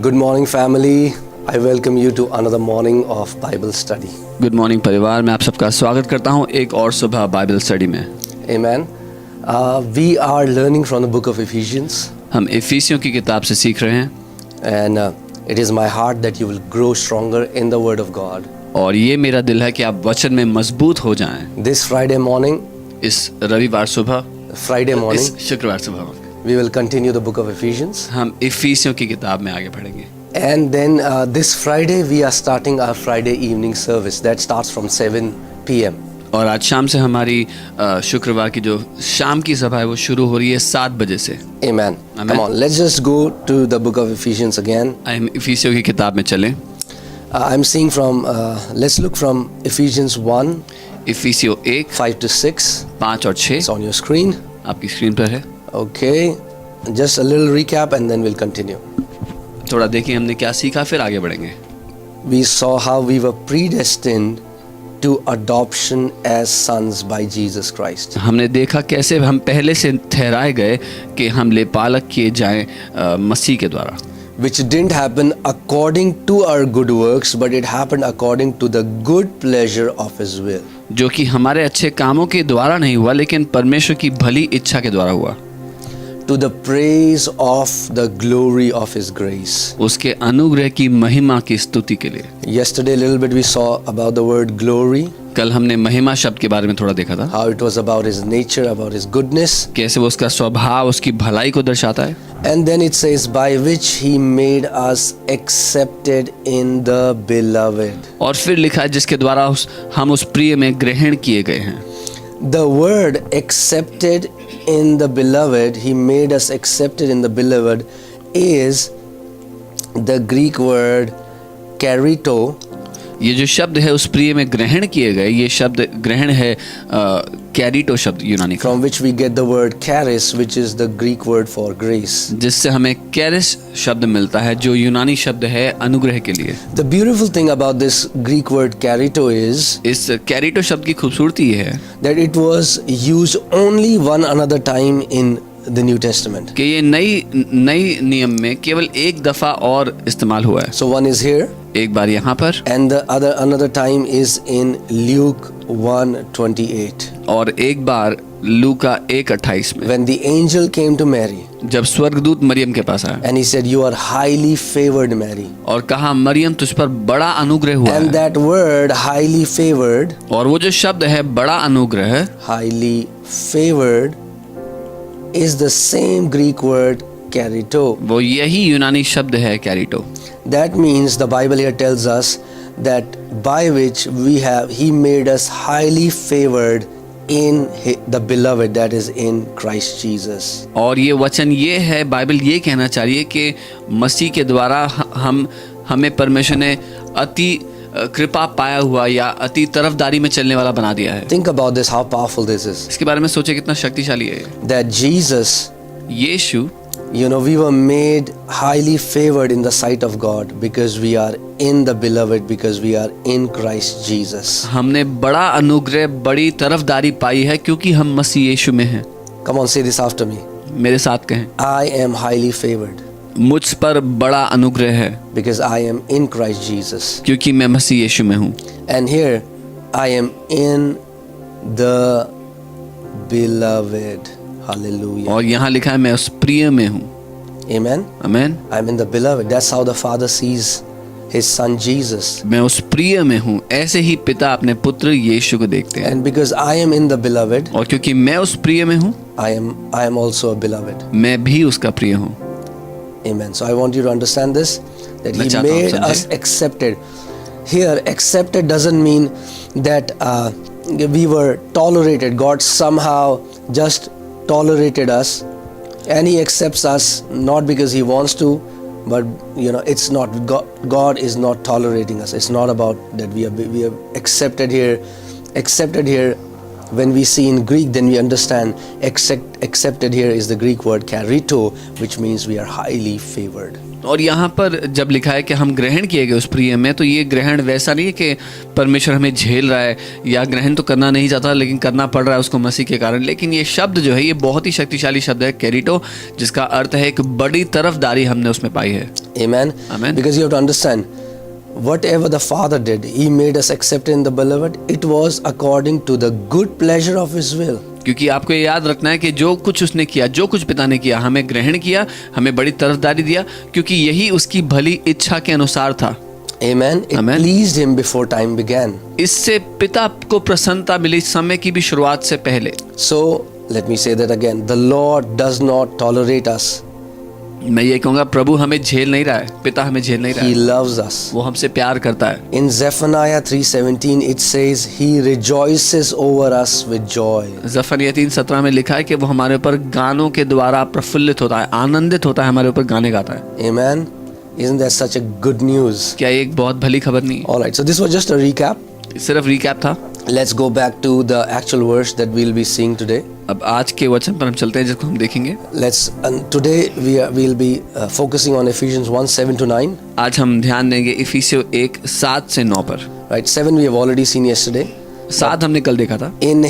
Good morning, family. I welcome you to another morning of Bible study. Good morning परिवार, मैं आप सबका स्वागत करता हूं एक और सुबह बाइबल स्टडी में। Amen. We are learning from the book of Ephesians, हम इफिसियों की किताब से सीख रहे हैं and it is my heart that you will grow stronger in the Word of God. और ये मेरा दिल है कि आप वचन में मजबूत हो जाएं। This Friday morning, इस रविवार सुबह, Friday morning, इस शुक्रवार सुबह we will continue the book of Ephesians. हम इफिसियों की किताब में आगे बढ़ेंगे। And then this Friday, we are starting our Friday evening service. That starts from 7 p.m. और आज शाम से हमारी शुक्रवार की जो शाम की सभा है वो शुरू हो रही है 7 बजे से। Amen. Amen. Come on, let's just go to the book of Ephesians again. हम इफिसियों की किताब में चलें। I'm seeing from, let's look from Ephesians 1, इफिसियों 1, 5 to 6. 5 और 6 It's on your screen. आपकी स्क्रीन पर है। Okay. Just a little recap and then we'll continue. थोड़ा देखिए हमने क्या सीखा, फिर आगे बढ़ेंगे। We saw how we were predestined to adoption as sons by Jesus Christ. हमने देखा कैसे हम पहले से ठहराए गए कि हम लेपालक किए जाएं मसीह के द्वारा, Which didn't happen according to our good works, but it happened according to the good pleasure of His will. जो कि हमारे अच्छे कामों के द्वारा नहीं हुआ लेकिन परमेश्वर की भली इच्छा के द्वारा हुआ, To the praise of the glory of His grace. उसके अनुग्रह की महिमा की स्तुति के लिए। Yesterday, a little bit we saw about the word glory, कल हमने महिमा शब्द के बारे में थोड़ा देखा था, how it was about His nature, about His goodness. कैसे वो उसका स्वभाव, उसकी भलाई को दर्शाता है। And then it says, by which He made us accepted in the beloved. और फिर लिखा है जिसके द्वारा हम उस प्रिय में ग्रहण किए गए हैं। The word accepted in the beloved, He made us accepted in the beloved, is the Greek word karito. ये जो शब्द है उस प्रिय में ग्रहण किए गए, ये शब्द ग्रहण है कैरिटो शब्द यूनानी का, From which we get the word charis, which is the Greek word for grace. जिससे हमें कैरिस शब्द मिलता है जो यूनानी शब्द है अनुग्रह के लिए। The beautiful thing about this Greek word karito is इस कैरिटो शब्द की खूबसूरती है that it was used only one another time in the New Testament. कि ये नई नियम में केवल एक दफा और इस्तेमाल हुआ है। So one is here, एक बार यहाँ पर and the another time is in Luke 1:28. और एक बार लूका 1:28 में, When the angel came to Mary जब स्वर्गदूत मरियम के पास आया and he said, "You are highly favored, Mary." और कहा मरियम तुझ पर बड़ा अनुग्रह हुआ And है। that word highly favored, और वो जो शब्द है बड़ा अनुग्रह, highly favored, is the same Greek word karito. वो यही यूनानी शब्द है कैरिटो। That means the Bible here tells us that by which He made us highly favored in the beloved, that is in Christ Jesus. और ये वचन ये है, बाइबल ये कहना चाहिए कि मसीह के द्वारा हमें परमेश्वर ने अति कृपा पाया हुआ या अति तरफदारी में चलने वाला बना दिया है। Think about this, how powerful this is. इसके बारे में सोचे कितना शक्तिशाली है। That Jesus, Yeshu, we were made highly favored in the sight of God because we are in the beloved, because we are in Christ Jesus. हमने बड़ा अनुग्रह, बड़ी तरफदारी पाई है क्योंकि हम मसीह यीशु में हैं। Come on, say this after me. मेरे साथ कहें, I am highly favored मुझ पर बड़ा अनुग्रह है because I am in Christ Jesus. क्योंकि मैं मसीह यीशु में हूँ। And here I am in the beloved. Hallelujah. और यहाँ लिखा है मैं उस प्रिय में हूँ। Amen. आमीन। I'm in the beloved. That's how the Father sees His Son Jesus. मैं उस प्रिय में हूँ, ऐसे ही पिता अपने पुत्र यीशु को देखते हैं। And because I am in the beloved, और क्योंकि मैं उस प्रिय में हूँ, I am also a beloved. मैं भी उसका प्रिय हूँ। Amen. So I want you to understand this, that मैं He चाहता हूँ made समझें। us accepted. Here, accepted doesn't mean that we were tolerated. God somehow just tolerated us, and He accepts us not because He wants to, but it's not. God is not tolerating us. It's not about that we are accepted here. Accepted here, when we see in Greek, then we understand accepted here is the Greek word karito, which means we are highly favored. और यहाँ पर जब लिखा है कि हम ग्रहण किए गए उस प्रिय में, तो ये ग्रहण वैसा नहीं है कि परमेश्वर हमें झेल रहा है या ग्रहण तो करना नहीं चाहता लेकिन करना पड़ रहा है उसको मसीह के कारण। लेकिन ये शब्द जो है ये बहुत ही शक्तिशाली शब्द है कैरिटो, जिसका अर्थ है एक बड़ी तरफदारी हमने उसमें पाई है। Amen. Amen. Because you have to understand, whatever the Father did, He made us accepted in the Beloved. It was according to the good pleasure of His will. क्योंकि आपको ये याद रखना है कि जो कुछ उसने किया, जो कुछ पिता ने किया, हमें ग्रहण किया, हमें बड़ी तरफदारी दिया, क्योंकि यही उसकी भली इच्छा के अनुसार था। Amen. It Amen. pleased Him before time began. इससे पिता को प्रसन्नता मिली समय की भी शुरुआत से पहले। So let me say that again. The Lord does not tolerate us. मैं ये कहूँगा, प्रभु हमें झेल नहीं रहा है, पिता हमें झेल नहीं रहा He है, loves us. वो हमसे प्यार करता है। In Zephaniah 3:17 it says He rejoices over us with joy. ज़फरयाह 3:17 में लिखा है कि वो हमारे ऊपर गानों के द्वारा प्रफुल्लित होता है, आनंदित होता है, हमारे ऊपर गाने गाता है। Amen. Isn't that such a good news? क्या ये एक बहुत भली खबर नहीं है? All right. So this was just a recap. सिर्फ रिकैप था। Let's go back to the actual verse that we'll be seeing today. अब आज के वचन पर हम चलते हैं जिसको हम देखेंगे। Today we'll be focusing on Ephesians 1:7-9. आज हम ध्यान देंगे इफिसियों 1:7-9 पर। Right, 7 we have already seen yesterday. 7 हमने कल देखा था। In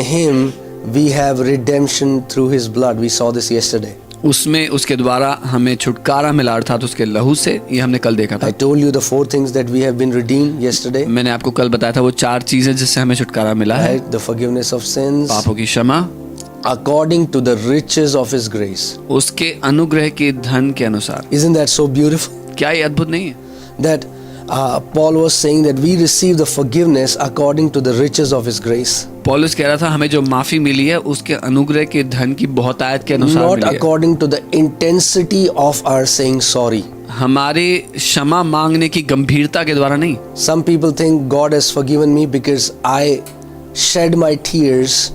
him we have redemption through His blood. We saw this yesterday. उसमें उसके द्वारा हमें छुटकारा मिला, अर्थात उसके लहू से। ये हमने कल देखा था। I told you the 4 things that we have been redeemed yesterday. मैंने आपको कल बताया था वो 4 चीजें जिससे हमें छुटकारा मिला है। Right, the forgiveness of sins पापों की क्षमा, according to the riches of His grace. उसके अनुग्रह के धन के अनुसार। Isn't that so beautiful? क्या ये अद्भुत नहीं है? That Paul was saying that we receive the forgiveness according to the riches of His grace. पौलुस कह रहा था हमें जो माफी मिली है उसके अनुग्रह के धन की बहुतायत के अनुसार Not मिली है। according to the intensity of our saying sorry. हमारे क्षमा मांगने की गंभीरता के द्वारा नहीं। Some people think God has forgiven me because I shed my tears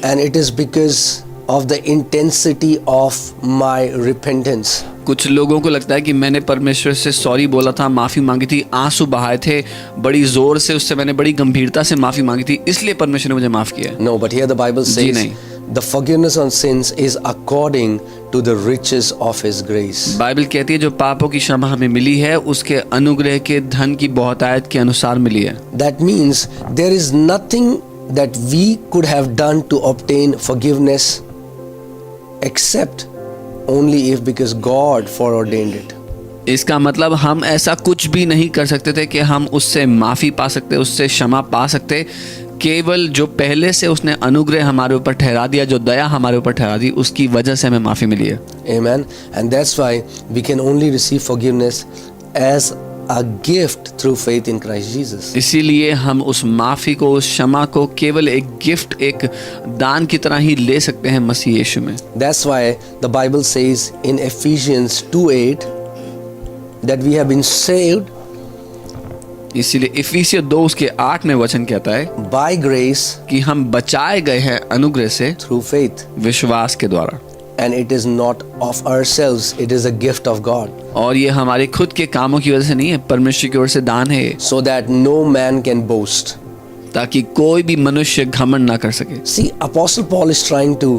and it is because of the intensity of my repentance. कुछ लोगों को लगता है कि मैंने परमेश्वर से सॉरी बोला था, माफी मांगी थी, आंसू बहाए थे, बड़ी जोर से उससे मैंने बड़ी गंभीरता से माफी मांगी थी, इसलिए परमेश्वर ने मुझे माफ किया। No, but here the Bible says नहीं। the forgiveness of sins is according to the riches of His grace. Bible कहती है जो पापों की क्षमा हमें मिली है उसके अनुग्रह के धन की बहुतायत के अनुसार मिली है। That means there is nothing that we could have done to obtain forgiveness except only if because God foreordained it. इसका मतलब हम ऐसा कुछ भी नहीं कर सकते थे कि हम उससे माफी पा सकते, उससे क्षमा पा सकते, केवल जो पहले से उसने अनुग्रह हमारे ऊपर ठहरा दिया, जो दया हमारे ऊपर ठहरा दी, उसकी वजह से हमें माफी मिली है। Amen. And that's why we can only receive forgiveness as a gift through faith in Christ Jesus. इसीलिए हम उस माफी को, उस क्षमा को केवल एक गिफ्ट, एक दान की तरह ही ले सकते हैं मसीह यीशु में। That's why the Bible says in Ephesians 2:8 that we have been saved इसीलिए इफिसियों 2:8 में वचन कहता है by grace कि हम बचाए गए हैं अनुग्रह से through faith. विश्वास के द्वारा, And it is not of ourselves, it is a gift of God. और ये हमारे खुद के कामों की वजह से नहीं है, परमेश्वर की ओर से दान है, So that no man can boast. ताकि कोई भी मनुष्य घमंड ना कर सके। See, Apostle Paul is trying to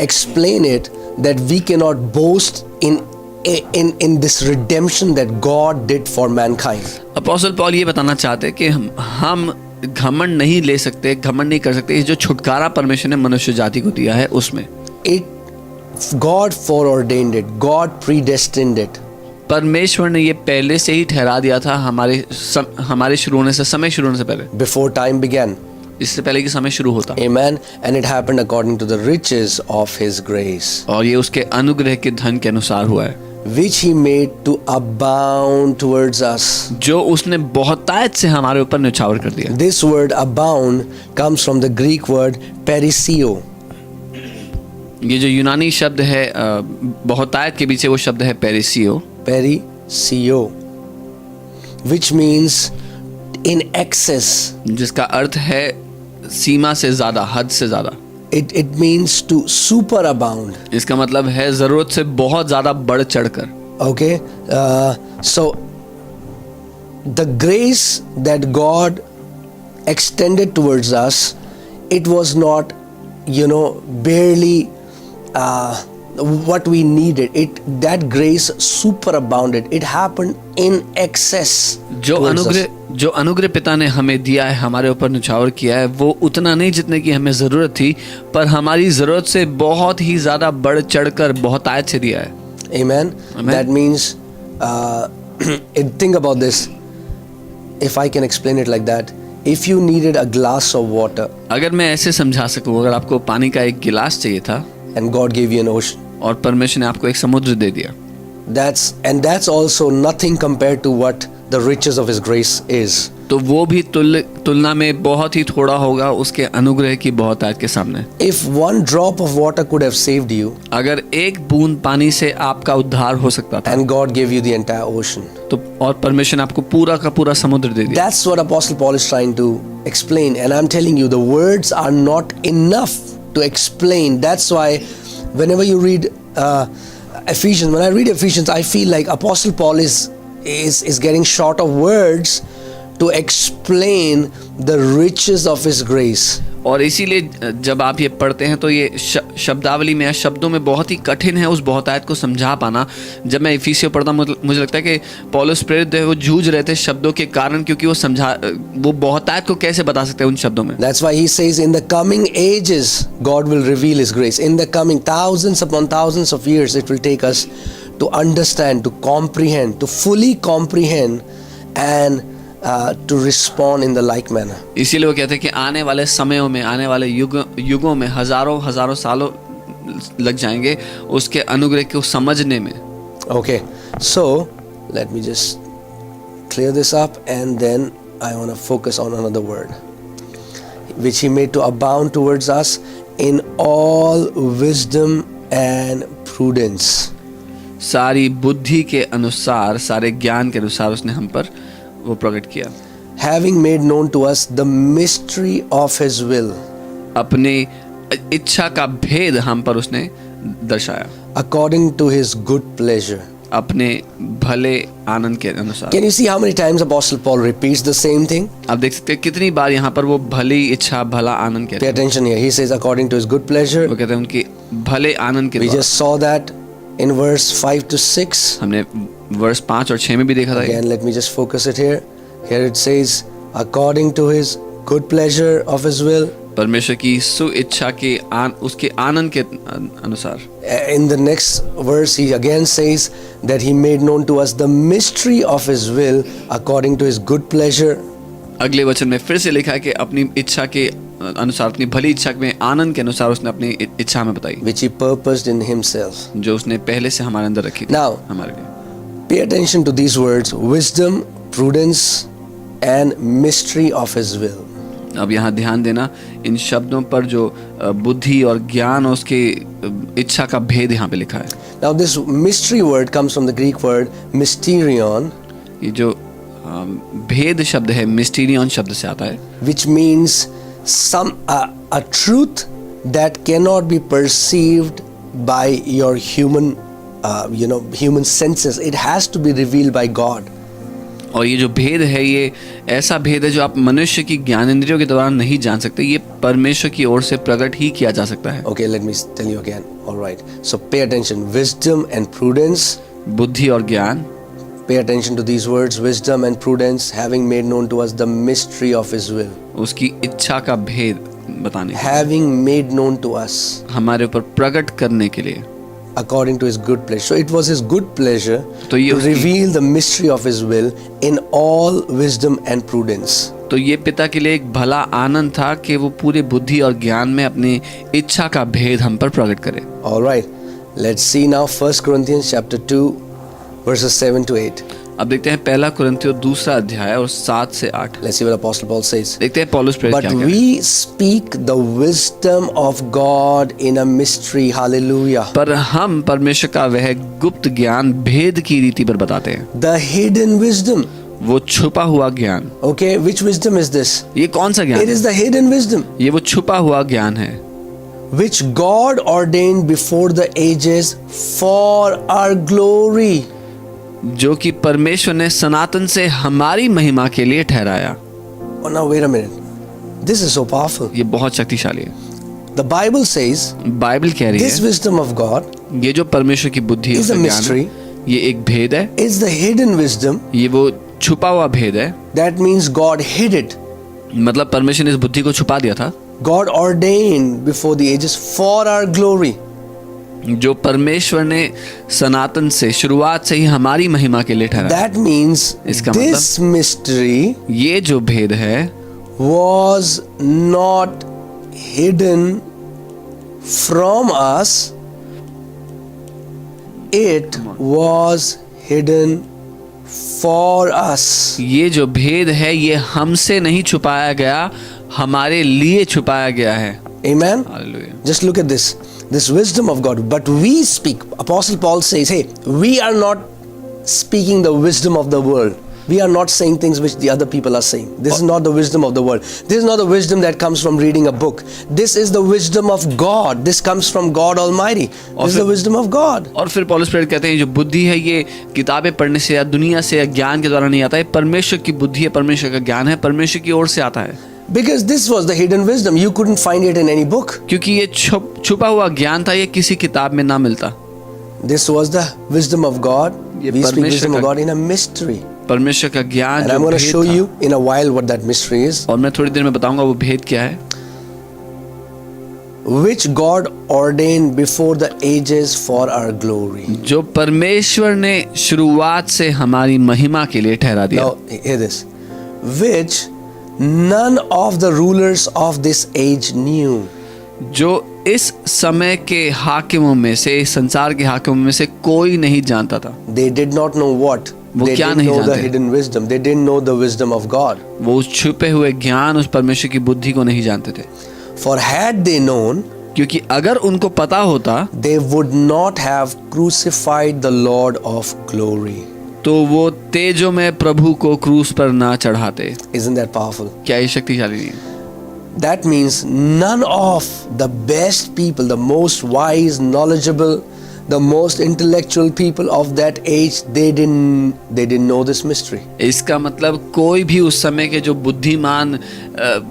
explain it that we cannot boast in this redemption that God did for mankind. Apostle Paul ये बताना चाहते हैं कि हम घमंड नहीं ले सकते, घमंड नहीं कर सकते, ये जो छुटकारा परमेश्वर ने मनुष्य जाति को दिया है उसमें। God foreordained it. God predestined it. परमेश्वर ने ये पहले से ही ठहरा दिया था हमारे शुरू होने से, समय शुरू होने से पहले, Before time began. इससे पहले कि समय शुरू होता। Amen. And it happened according to the riches of His grace, और ये उसके अनुग्रह के धन के अनुसार हुआ है, which He made to abound towards us. जो उसने बहुतायत से हमारे ऊपर न्यौछावर कर दिया। This word abound comes from the Greek word perisio. ये जो यूनानी शब्द है बहुतायत के पीछे वो शब्द है पेरिसियो, which means in excess. जिसका अर्थ है सीमा से ज्यादा, हद से ज्यादा। It means to superabound. इसका मतलब है जरूरत से बहुत ज्यादा बढ़ चढ़कर। Okay, so the grace that God extended towards us, it was not, barely what we needed. That grace superabounded. It happened in excess. जो अनुग्रह पिता ने हमें दिया है, हमारे ऊपर निछावर किया है, वो उतना नहीं जितने की हमें ज़रूरत थी, पर हमारी ज़रूरत से बहुत ही ज़्यादा बढ़ चढ़कर बहुतायत से दिया है. Amen. That means, think about this. If I can explain it like that, if you needed a glass of water, अगर मैं ऐसे समझा सकूं, अगर आपको पानी का एक गिलास चाहिए था and God gave you an ocean, और परमेश्वर ने आपको एक समुद्र दे दिया, that's also nothing compared to what the riches of His grace is. तो वो भी तुलना में बहुत ही थोड़ा होगा उसके अनुग्रह की बहुतायत के सामने. If one drop of water could have saved you, अगर एक बूंद पानी से आपका उद्धार हो सकता था, and God gave you the entire ocean, तो और परमेश्वर ने आपको पूरा का पूरा समुद्र दे दिया. that's what Apostle Paul is trying to explain, and I'm telling you, the words are not enough to explain. That's why whenever you read Ephesians, when I read Ephesians, I feel like Apostle Paul is getting short of words to explain the riches of His grace. और इसीलिए जब आप ये पढ़ते हैं तो ये शब्दावली में या शब्दों में बहुत ही कठिन है उस बहुतायत को समझा पाना. जब मैं इफिसियों पढ़ता मुझे लगता है कि पौलुस प्रेरित वो जूझ रहे थे शब्दों के कारण, क्योंकि वो बहुतायत को कैसे बता सकते हैं उन शब्दों में. That's why he says in the coming ages God will reveal His grace. In the coming thousands upon thousands of years it will take us to understand, to comprehend, to fully comprehend and to respond in the like manner. इसीलिए वो कहते हैं कि आने वाले समयों में, आने वाले युगों में हजारों सालों लग जाएंगे उसके अनुग्रह को समझने में. Okay, so let me just clear this up, and then I want to focus on another word, which He made to abound towards us in all wisdom and prudence. सारी बुद्धि के अनुसार, सारे ज्ञान के अनुसार उसने हम पर वो प्रकट किया. Having made known to us the mystery of His will, अपने इच्छा का भेद हम पर उसने दर्शाया, according to His good pleasure. अपने भले आनंद के अनुसार. Can you see how many times Apostle Paul repeats the same thing? आप देख सकते हैं कितनी बार यहाँ पर वो भली इच्छा, भला आनंद कहते Pay हैं. attention here. He says according to His good pleasure. वो कहते हैं उनके भले आनंद के We द्वारा. just saw that in verse 5 to 6. हमने वर्ष 5 और 6 में भी देखा था. Again, let me just focus it here. Here it says, according to His good pleasure of His will. परमेश्वर की सुइच्छा के उसके आनंद के अनुसार. In the next verse, he again says that He made known to us the mystery of His will according to His good pleasure. अगले वचन में फिर से लिखा है कि अपनी इच्छा के अनुसार, अपनी भली इच्छा में आनंद के अनुसार उसने अपनी इच्छा में बताई, Which He purposed in Himself. जो उसने पहले से हमारे अंदर रखी थी. Now, हमारे लिए. pay attention to these words: wisdom, prudence, and mystery of His will. अब यहाँ ध्यान देना इन शब्दों पर जो बुद्धि और ज्ञान और उसके इच्छा का भेद यहाँ पे लिखा है. Now this mystery word comes from the Greek word mysterion, ये जो भेद शब्द है मिस्टीरियन शब्द से आता है, which means a truth that cannot be perceived by your human senses. It has to be revealed by God. और ये जो भेद है ये ऐसा भेद है जो आप मनुष्य की ज्ञानेंद्रियों के द्वारा नहीं जान सकते, ये परमेश्वर की ओर से प्रकट ही किया जा सकता है. Okay, let me tell you again. All right. So pay attention. Wisdom and prudence. बुद्धि और ज्ञान. Pay attention to these words: wisdom and prudence, having made known to us the mystery of His will. उसकी इच्छा का भेद बताने, Having made known to us, हमारे ऊपर प्रकट करने के लिए, according to His good pleasure. So it was His good pleasure तो ये to reveal the mystery of His will in all wisdom and prudence. तो ये पिता के लिए एक भला आनंद था कि वो पूरे बुद्धि और ज्ञान में अपनी इच्छा का भेद हम पर प्रकट करे. All right. Let's see now 1 Corinthians chapter 2 verses 7 to 8. अब देखते हैं पहला कुरिन्थियों 2 अध्याय और 7 से 8. Let's see what Apostle Paul says. देखते हैं पौलुस प्रेरित But क्या कहता है. we speak the wisdom of God in a mystery. Hallelujah. पर हम परमेश्वर का वह गुप्त ज्ञान भेद की रीति पर बताते हैं. The hidden wisdom. वो छुपा हुआ ज्ञान. Okay, which wisdom is this? ये कौन सा ज्ञान It is the hidden wisdom ये वो छुपा हुआ ज्ञान है which God ordained before the ages for our glory. जो कि परमेश्वर ने सनातन से हमारी महिमा के लिए ठहराया. Oh, now wait a minute. This is so powerful. ये बहुत शक्तिशाली है. The Bible says बाइबल कह रही this है wisdom of God ये जो परमेश्वर की बुद्धि है, is a उसका ज्ञान mystery. है, ये एक भेद है, is the hidden wisdom. ये वो छुपा हुआ भेद है। That means God hid it. मतलब परमेश्वर ने इस बुद्धि को छुपा दिया था, God ordained before the ages for our glory. जो परमेश्वर ने सनातन से, शुरुआत से ही हमारी महिमा के लिए ठहराया। That means इसका this mystery ये जो भेद है was not hidden from us, it was hidden for us. ये जो भेद है ये हमसे नहीं छुपाया गया, हमारे लिए छुपाया गया है। Amen. Hallelujah. Just look at this wisdom of God. But we speak, Apostle Paul says, hey, we are not speaking the wisdom of the world. We are not saying things which the other people are saying. This is not the wisdom of the world. This is not the wisdom that comes from reading a book. This is the wisdom of God. This comes from God Almighty. This is the wisdom of God. और फिर पौलुस प्रेरित कहते हैं जो बुद्धि है ये किताबें पढ़ने से या दुनिया से या ज्ञान के द्वारा नहीं आता है, परमेश्वर की बुद्धि है, परमेश्वर का ज्ञान है, परमेश्वर की ओर से आता है। Because this was the hidden wisdom. You couldn't find it in any book. क्योंकि ये छुपा हुआ ज्ञान था, ये किसी किताब में ना मिलता। This was the wisdom of God. ये We speak परमेश्वर wisdom of का- God in a mystery. परमेश्वर का ज्ञान And जो I'm going to भेद show था। you in a while what that mystery is. और मैं थोड़ी देर में बताऊंगा वो भेद क्या है, Which God ordained before the ages for our glory. जो परमेश्वर ने शुरुआत से हमारी महिमा के लिए ठहरा दिया। Now hear this. Which none of the rulers of this age knew. जो इस समय के हाकिमों में से, इस संसार के हाकिमों में से कोई नहीं जानता था। They did not know what. वो They क्या didn't नहीं know the जानते? hidden wisdom. They didn't know the wisdom of God. वो उस छुपे हुए ज्ञान, उस परमेश्वर की बुद्धि को नहीं जानते थे। For had they known, क्योंकि अगर उनको पता होता they would not have crucified the Lord of glory. तो वो तेजों में प्रभु को क्रूस पर ना चढ़ाते। Isn't that powerful? क्या ये शक्तिशाली नहीं है? That means none of the best people, the most wise, knowledgeable, the most intellectual people of that age, they didn't know this mystery. इसका मतलब कोई भी उस समय के जो बुद्धिमान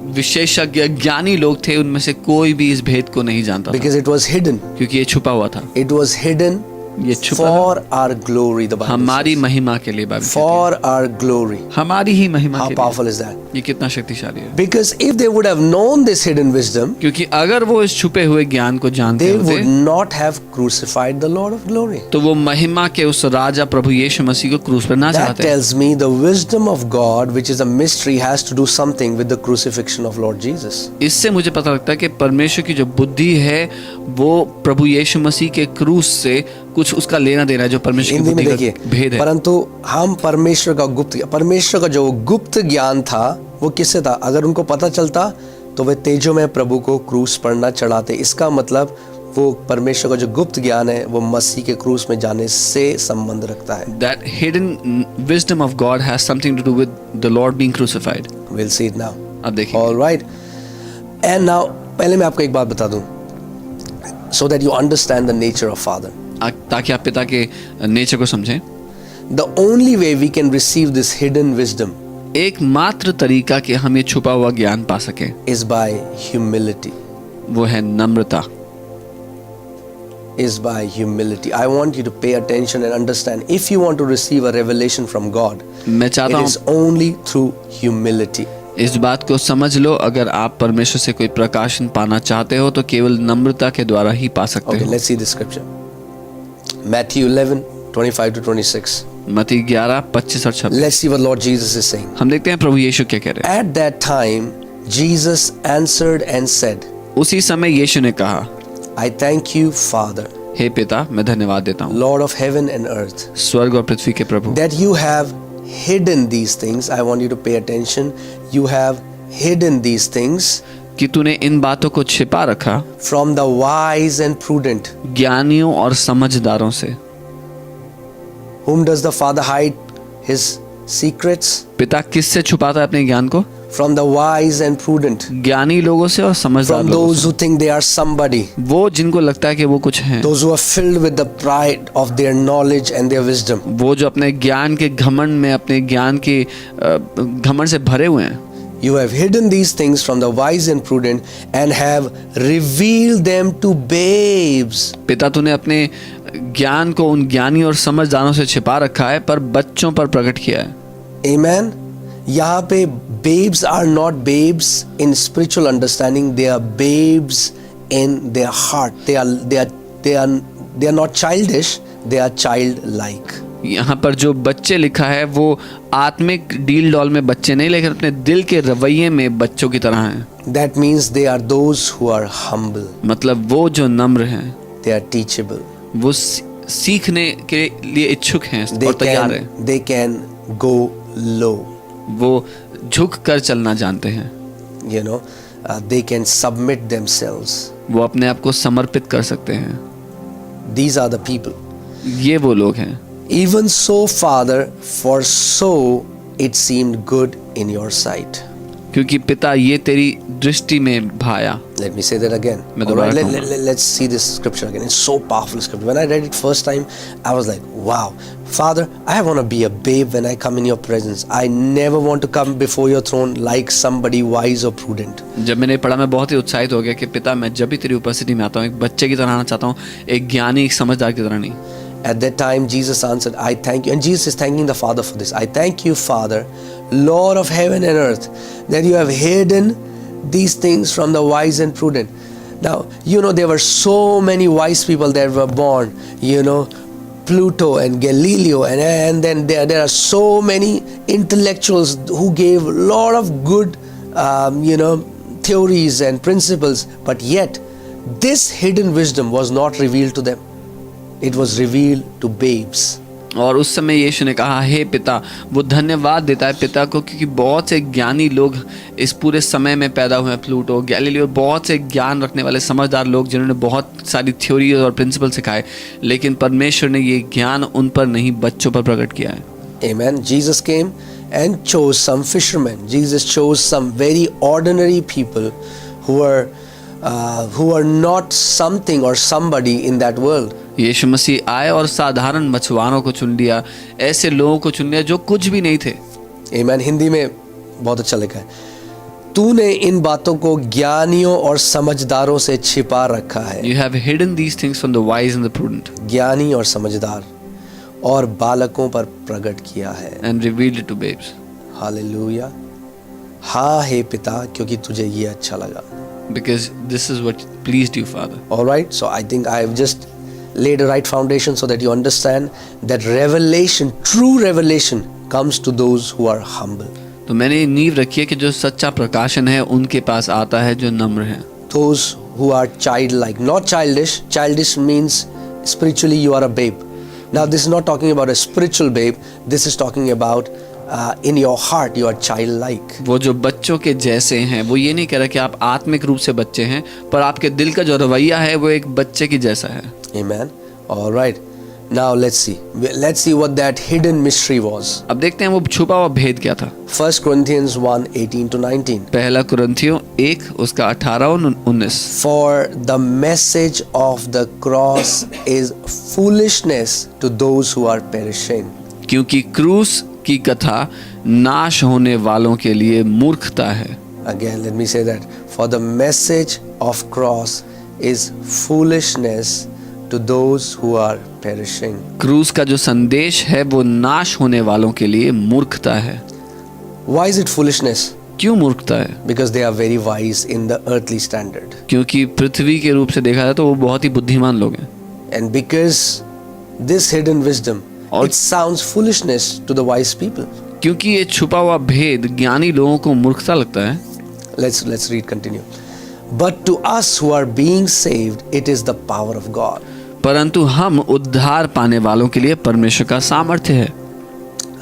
विशेषज्ञ ज्ञानी लोग थे उनमें से कोई भी इस भेद को नहीं जानता था, Because it was hidden. क्योंकि ये छुपा हुआ था। It was hidden ये छुपा था for our glory, the Bible हमारी says. महिमा के लिए। बाइबल कहती For our glory. है, हमारी ही महिमा How के powerful लिए। is that? ये कितना शक्तिशाली है। Because if they would have known this hidden wisdom, क्योंकि अगर वो इस छुपे हुए ज्ञान को जानते they होते would not have crucified the Lord of glory. तो वो महिमा के उस राजा प्रभु यीशु मसीह को क्रूस पर ना That चढ़ाते। tells me the wisdom of God, which is a mystery, has to do something with the crucifixion of Lord Jesus. इससे मुझे पता लगता है कि परमेश्वर की जो बुद्धि है वो प्रभु यीशु मसीह के क्रूस से कुछ उसका लेना देना है, जो परमेश्वर की हिंदी में बुद्धि देखिए, का भेद है। परंतु हम परमेश्वर का जो गुप्त ज्ञान था वो किससे था? अगर उनको पता चलता तो वे तेजों में प्रभु को क्रूस पर न चढ़ाते। इसका मतलब वो परमेश्वर का जो गुप्त ज्ञान है वो मसीह के क्रूस में जाने से संबंध रखता है। That hidden wisdom of God has something to do with the Lord being crucified. We'll see it now. अब देखिए। All right. And now पहले मैं आपको एक बात बता दूं, so that you understand the nature of Father. ताकि आप पिता के नेचर को समझें। The only way we can receive this hidden wisdom एकमात्र तरीका कि हम ये छुपा हुआ ज्ञान पा सकें is by humility. वो है नम्रता। Is by humility. I want you to pay attention and understand. If you want to receive a revelation from God, मैं चाहता it हूँ is only through humility. इस बात को समझ लो, अगर आप परमेश्वर से कोई प्रकाशन पाना चाहते हो तो केवल नम्रता के द्वारा ही पा सकते Okay, हो। let's see the scripture. Matthew 11:25 to 26. मत्ती 11:25 और 26। Let's see what Lord Jesus is saying. हम देखते हैं प्रभु यीशु क्या कह रहे हैं। At that time, Jesus answered and said, उसी समय यीशु ने कहा, I thank you, Father, हे पिता, मैं धन्यवाद देता हूँ, Lord of heaven and earth, स्वर्ग और पृथ्वी के प्रभु, that you have hidden these things. I want you to pay attention. You have hidden these things कि तूने इन बातों को छिपा रखा from the wise and prudent. ज्ञानियों और समझदारों से। Whom does the Father hide his secrets? पिता किससे छुपाता है अपने ज्ञान को? From the wise and prudent. ज्ञानी लोगों से और समझदार From लोगों those से। who think they are somebody. वो जिनको लगता है कि वो कुछ हैं, Those who are filled with the pride of their knowledge and their wisdom. वो जो अपने ज्ञान के घमंड में, अपने ज्ञान के घमंड से भरे हुए हैं। You have hidden these things from the wise and prudent and have revealed them to babes. पिता तूने अपने ज्ञान को उन ज्ञानी और समझदारों से छिपा रखा है पर बच्चों पर प्रकट किया है. Amen. यहाँ पे babes are not babes in spiritual understanding. They are babes in their heart. They are not childish. They are childlike. यहाँ पर जो बच्चे लिखा है वो आत्मिक डील डॉल में बच्चे नहीं, लेकिन अपने दिल के रवैये में बच्चों की तरह हैं. That means they are those who are humble. मतलब वो जो नम्र हैं, They are teachable. वो सीखने के लिए इच्छुक हैं और तैयार हैं. They can go low. वो झुक कर चलना जानते हैं. You know, they can submit themselves. वो अपने आप को समर्पित कर सकते हैं. These are the people. ये वो लोग हैं. Even so, Father, for so it seemed good in your sight. क्योंकि पिता ये तेरी दृष्टि में भाया. Let me say that again. मैं All दोबारा right, कहूँगा. let's see this scripture again. It's so powerful scripture. When I read it first time, I was like, wow, Father, I want to be a babe when I come in your presence. I never want to come before your throne like somebody wise or prudent. जब मैंने पढ़ा मैं बहुत ही उत्साहित हो गया कि पिता मैं जब भी तेरी उपस्थिति में आता हूँ एक बच्चे की तरह आना चाहता हूँ, एक ज्ञानी एक समझदार की तरह नहीं. At that time, Jesus answered, I thank you. And Jesus is thanking the Father for this. I thank you, Father, Lord of heaven and earth, that you have hidden these things from the wise and prudent. Now, you know, there were so many wise people that were born, you know, Pluto and Galileo, and then there are so many intellectuals who gave a lot of good, theories and principles, but yet this hidden wisdom was not revealed to them. It was revealed to babes. और उस समय यीशु ने कहा, हे पिता, वो धन्यवाद देता है पिता को क्योंकि बहुत से ज्ञानी लोग इस पूरे समय में पैदा हुए हैं. प्लूटो, गैलीलियो, बहुत से ज्ञान रखने वाले समझदार लोग जिन्होंने बहुत सारी थ्योरी और प्रिंसिपल सिखाए, लेकिन परमेश्वर ने ये ज्ञान उन पर नहीं बच्चों पर प्रकट किया है. Amen. Jesus came and chose some fishermen. Jesus chose some very ordinary people who were not something or somebody in that world. यीशु मसीह आए और साधारण मछुआरों को चुन लिया, ऐसे लोगों को चुन लिया जो कुछ भी नहीं थे. Amen. हिंदी में बहुत अच्छा लिखा है, तूने इन बातों को ज्ञानियों और समझदारों से छिपा रखा है. You have hidden these things from the wise and the prudent. ज्ञानी और समझदार और बालकों पर प्रकट किया है. And revealed it to babes. Hallelujah. हाँ हे पिता, क्योंकि तुझे ये अच्छा लगा. Because this is what pleased you, Father. All right, so I think I have just laid a right foundation so that you understand that revelation, true revelation, comes to those who are humble. तो मैंने नींव रखी है कि जो सच्चा प्रकाशन है उनके पास आता है जो नम्र हैं. Those who are childlike, not childish. Childish means spiritually you are a babe. Now this is not talking about a spiritual babe. This is talking about in your heart you are childlike. वो जो बच्चों के जैसे हैं, वो ये नहीं कह रहा कि आप आत्मिक रूप से बच्चे हैं, पर आपके दिल का जो रवैया है वो एक बच्चे की जैसा है. Amen. All right. Now let's see what that hidden mystery was. अब देखते हैं वो छुपा हुआ भेद क्या था. 1 Corinthians 1:18-19. पहला कुरिन्थियों 1 उसका 18 और 19. For the message of the cross is foolishness to those who are perishing. क्योंकि क्रूस की कथा नाश होने वालों के लिए मूर्खता है. Again, let me say that. For the message of cross is foolishness to those who are perishing. क्रूस का जो संदेश है वो नाश होने वालों के लिए मूर्खता है. Why is it foolishness? क्यों मूर्खता है? Because they are very wise in the earthly standard. क्योंकि पृथ्वी के रूप से देखा जाए तो वो बहुत ही बुद्धिमान लोग हैं. And because this hidden wisdom, और it sounds foolishness to the wise people. क्योंकि ये छुपा हुआ भेद ज्ञानी लोगों को मूर्खता लगता है. Let's read, continue. But to us who are being saved, it is the power of God. परंतु हम उद्धार पाने वालों के लिए परमेश्वर का सामर्थ्य है.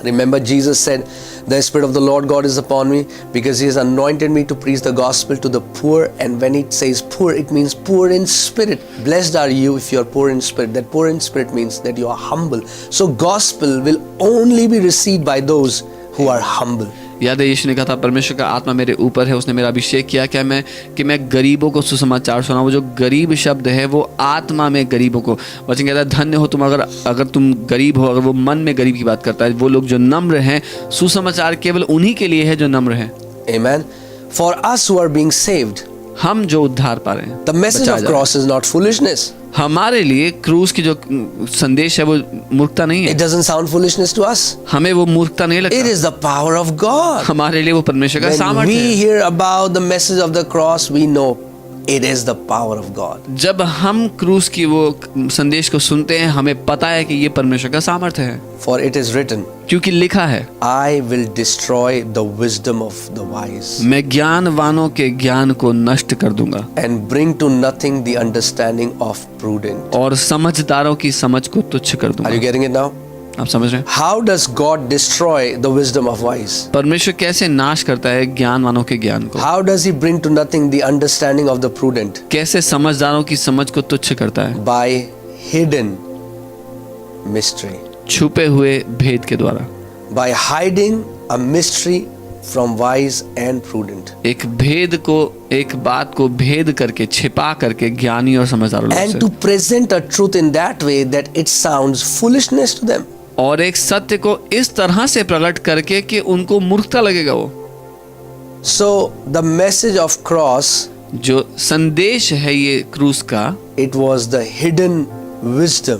Remember, Jesus said, the Spirit of the Lord God is upon me because He has anointed me to preach the gospel to the poor. And when it says poor, it means poor in spirit. Blessed are you if you are poor in spirit. That poor in spirit means that you are humble. So gospel will only be received by those who are humble. याद है यीशु ने कहा था परमेश्वर का आत्मा मेरे ऊपर है, उसने मेरा अभिषेक किया कि मैं गरीबों को सुसमाचार सुनाऊं. वो जो गरीब शब्द है वो आत्मा में गरीबों को, वचन कहता है धन्य हो तुम अगर तुम गरीब हो. अगर वो मन में गरीब की बात करता है, वो लोग जो नम्र हैं, सुसमाचार केवल उन्हीं के लिए है जो नम्र हैं. Amen. For us who are being saved, हम जो उद्धार पा रहे हैं, the message बचाए of जा रहे cross is not foolishness. हैं। हमारे लिए क्रूस की जो संदेश है वो मूर्खता नहीं It है, doesn't sound foolishness to us. हमें वो मूर्खता नहीं It लगता। is the power of God. हमारे लिए वो परमेश्वर का When सामर्थ्य we है। hear about the message of the cross, we know it is the power of God. जब हम क्रूस की वो संदेश को सुनते हैं, हमें पता है कि ये परमेश्वर का सामर्थ्य है, For it is written, क्योंकि लिखा है, I will destroy the wisdom of the wise मैं ज्ञानवानों के ज्ञान को नष्ट कर दूंगा and bring to nothing the understanding of prudent. और समझदारों की समझ को तुच्छ कर Are you दूंगा। getting it now? आप समझ रहे हैं? How does God destroy the wisdom of wise? परमेश्वर कैसे नाश करता है ज्ञानवानों के ज्ञान को, How does He bring to nothing the understanding of the prudent? कैसे समझदारों की समझ को तुच्छ करता है? By hidden mystery. छुपे हुए भेद के द्वारा, By hiding a mystery from wise and prudent. एक भेद को, एक बात को भेद करके, छिपा करके ज्ञानी और समझदार लोग And से, to present a truth in that way that it sounds foolishness to them. और एक सत्य को इस तरह से प्रकट करके कि उनको मूर्खता लगेगा। वो So the message of cross, जो संदेश है ये क्रूस का, it was the hidden wisdom,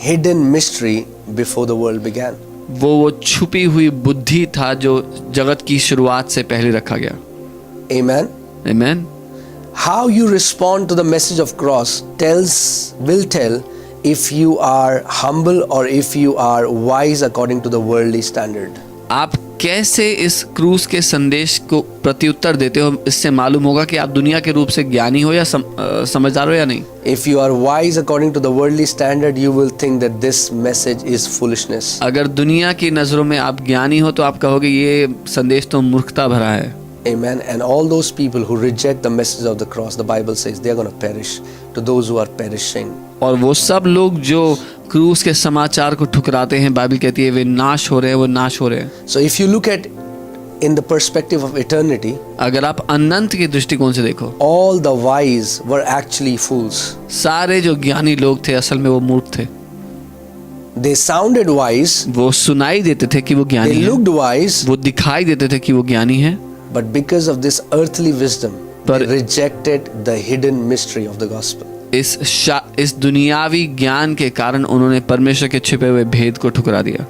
hidden mystery before the world began. वो छुपी हुई बुद्धि था जो जगत की शुरुआत से पहले रखा गया। Amen. आमीन। How you respond to the message of cross will tell if you are humble or if you are wise according to the worldly standard. आप कैसे इस क्रूस के संदेश को प्रत्युत्तर देते हो, इससे मालूम होगा कि आप दुनिया के रूप से ज्ञानी हो या समझदार हो या नहीं। If you are wise according to the worldly standard, you will think that this message is foolishness. अगर दुनिया की नजरों में आप ज्ञानी हो तो आप कहोगे ये संदेश तो मूर्खता भरा है। Amen. And all those people who reject the message of the cross, the Bible says they are going to perish. To those who are perishing. और वो सब लोग जो क्रूस के समाचार को ठुकराते हैं, बाइबल कहती है वे नाश हो रहे हैं, वो नाश हो रहे हैं। So if you look at in the perspective of eternity, अगर आप अनंत के दृष्टिकोण से देखो, all the wise were actually fools. सारे जो ज्ञानी लोग थे असल में वो मूर्ख थे। They sounded wise, वो सुनाई देते थे कि वो ज्ञानी they हैं, looked wise, वो दिखाई देते थे कि वो ज्ञानी हैं, but because of this earthly wisdom, they पर- rejected the hidden mystery of the gospel. इस दुनियावी ज्ञान के कारण उन्होंने परमेश्वर के छिपे हुए भेद को ठुकरा दिया।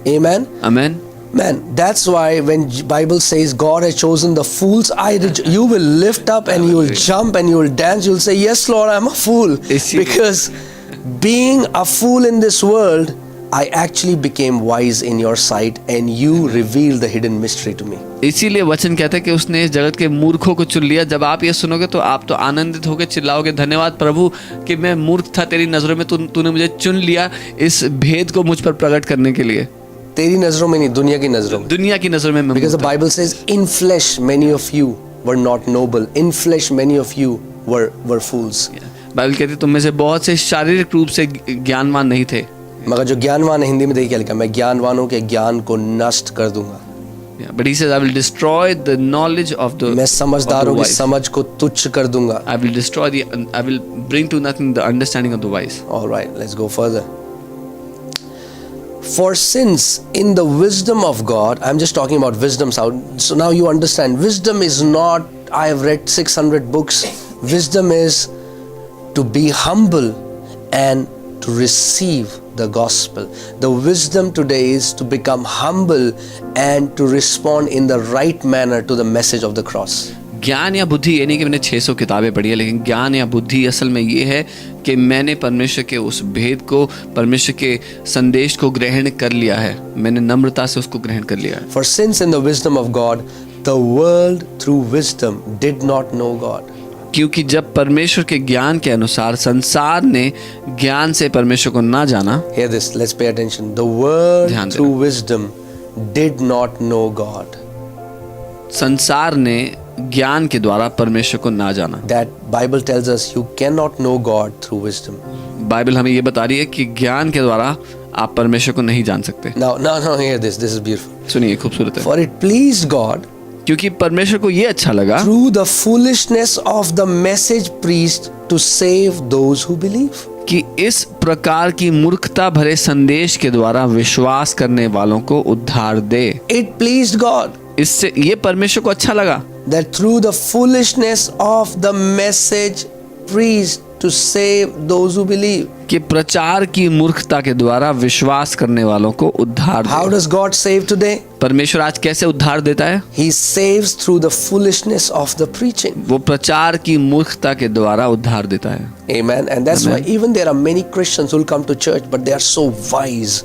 Amen. आमीन। Man, that's why when Bible says God has chosen the fools, you will lift up and you will jump and you will dance. You will say, "Yes, Lord, I'm a fool." Because being a fool in this world, I actually became wise in your sight, and you revealed the hidden mystery to me. इसीलिए वचन कहता है कि उसने इस जगत के मूर्खों को चुन लिया। जब आप ये सुनोगे तो आप तो आनंदित होकर चिल्लाओगे, धन्यवाद प्रभु कि मैं मूर्ख था तेरी नजरों में, तूने मुझे चुन लिया इस भेद को मुझ पर प्रकट करने के लिए। तेरी नजरों में नहीं, दुनिया की नजरों में। दुनिया की नजरों में मैं Because the मूर्ख था। Bible says, "In flesh, many of you were not noble. In flesh, many of you were fools." Bible कहती है तुम में से बहुत से शारीरिक रूप से ज्ञानवान नहीं थे, मगर जो ज्ञानवान है, हिंदी में देखिए क्या लिखा, मैं ज्ञानवानों के ज्ञान को नष्ट कर दूंगा। but he says I will destroy the knowledge of the मैं समझदारों की wise. समझ को तुच्छ कर दूंगा। I will bring to nothing the understanding of the wise. All right, let's go further. For since in the wisdom of God, I'm just talking about wisdom, so now you understand, wisdom is not, I have read 600 books. Wisdom is to be humble and to receive the gospel. The wisdom today is to become humble and to respond in the right manner to the message of the cross. ज्ञान या बुद्धि, ये नहीं कि मैंने 600 किताबें पढ़ी है, लेकिन ज्ञान या बुद्धि असल में ये है कि मैंने परमेश्वर के उस भेद को, परमेश्वर के संदेश को ग्रहण कर लिया है, मैंने नम्रता से उसको ग्रहण कर लिया है। For since in the wisdom of God, the world through wisdom did not know God. क्योंकि जब परमेश्वर के ज्ञान के अनुसार संसार ने ज्ञान से परमेश्वर को ना जाना, Hear this, let's pay attention. The world ध्यान देना। through wisdom did not know God. संसार ने ज्ञान के द्वारा परमेश्वर को ना जाना। That Bible tells us you cannot know God through wisdom. Bible हमें ये बता रही है कि ज्ञान के द्वारा आप परमेश्वर को नहीं जान सकते। Now, hear this. This is beautiful. सुनिए, खूबसूरत है। For it pleased God क्योंकि परमेश्वर को ये अच्छा लगा through the foolishness of the message preached to save those who believe. कि इस प्रकार की मूर्खता भरे संदेश के द्वारा विश्वास करने वालों को उद्धार दे। It pleased God. इससे ये परमेश्वर को अच्छा लगा that through the foolishness of the message preached to save those who believe. कि प्रचार की मूर्खता के द्वारा विश्वास करने वालों को उद्धार How they. does God save today? परमेश्वर आज कैसे उद्धार देता है? He saves through the foolishness of the preaching. वो प्रचार की मूर्खता के द्वारा उद्धार देता है। Amen. And that's why even there are many Christians who will come to church, but they are so wise,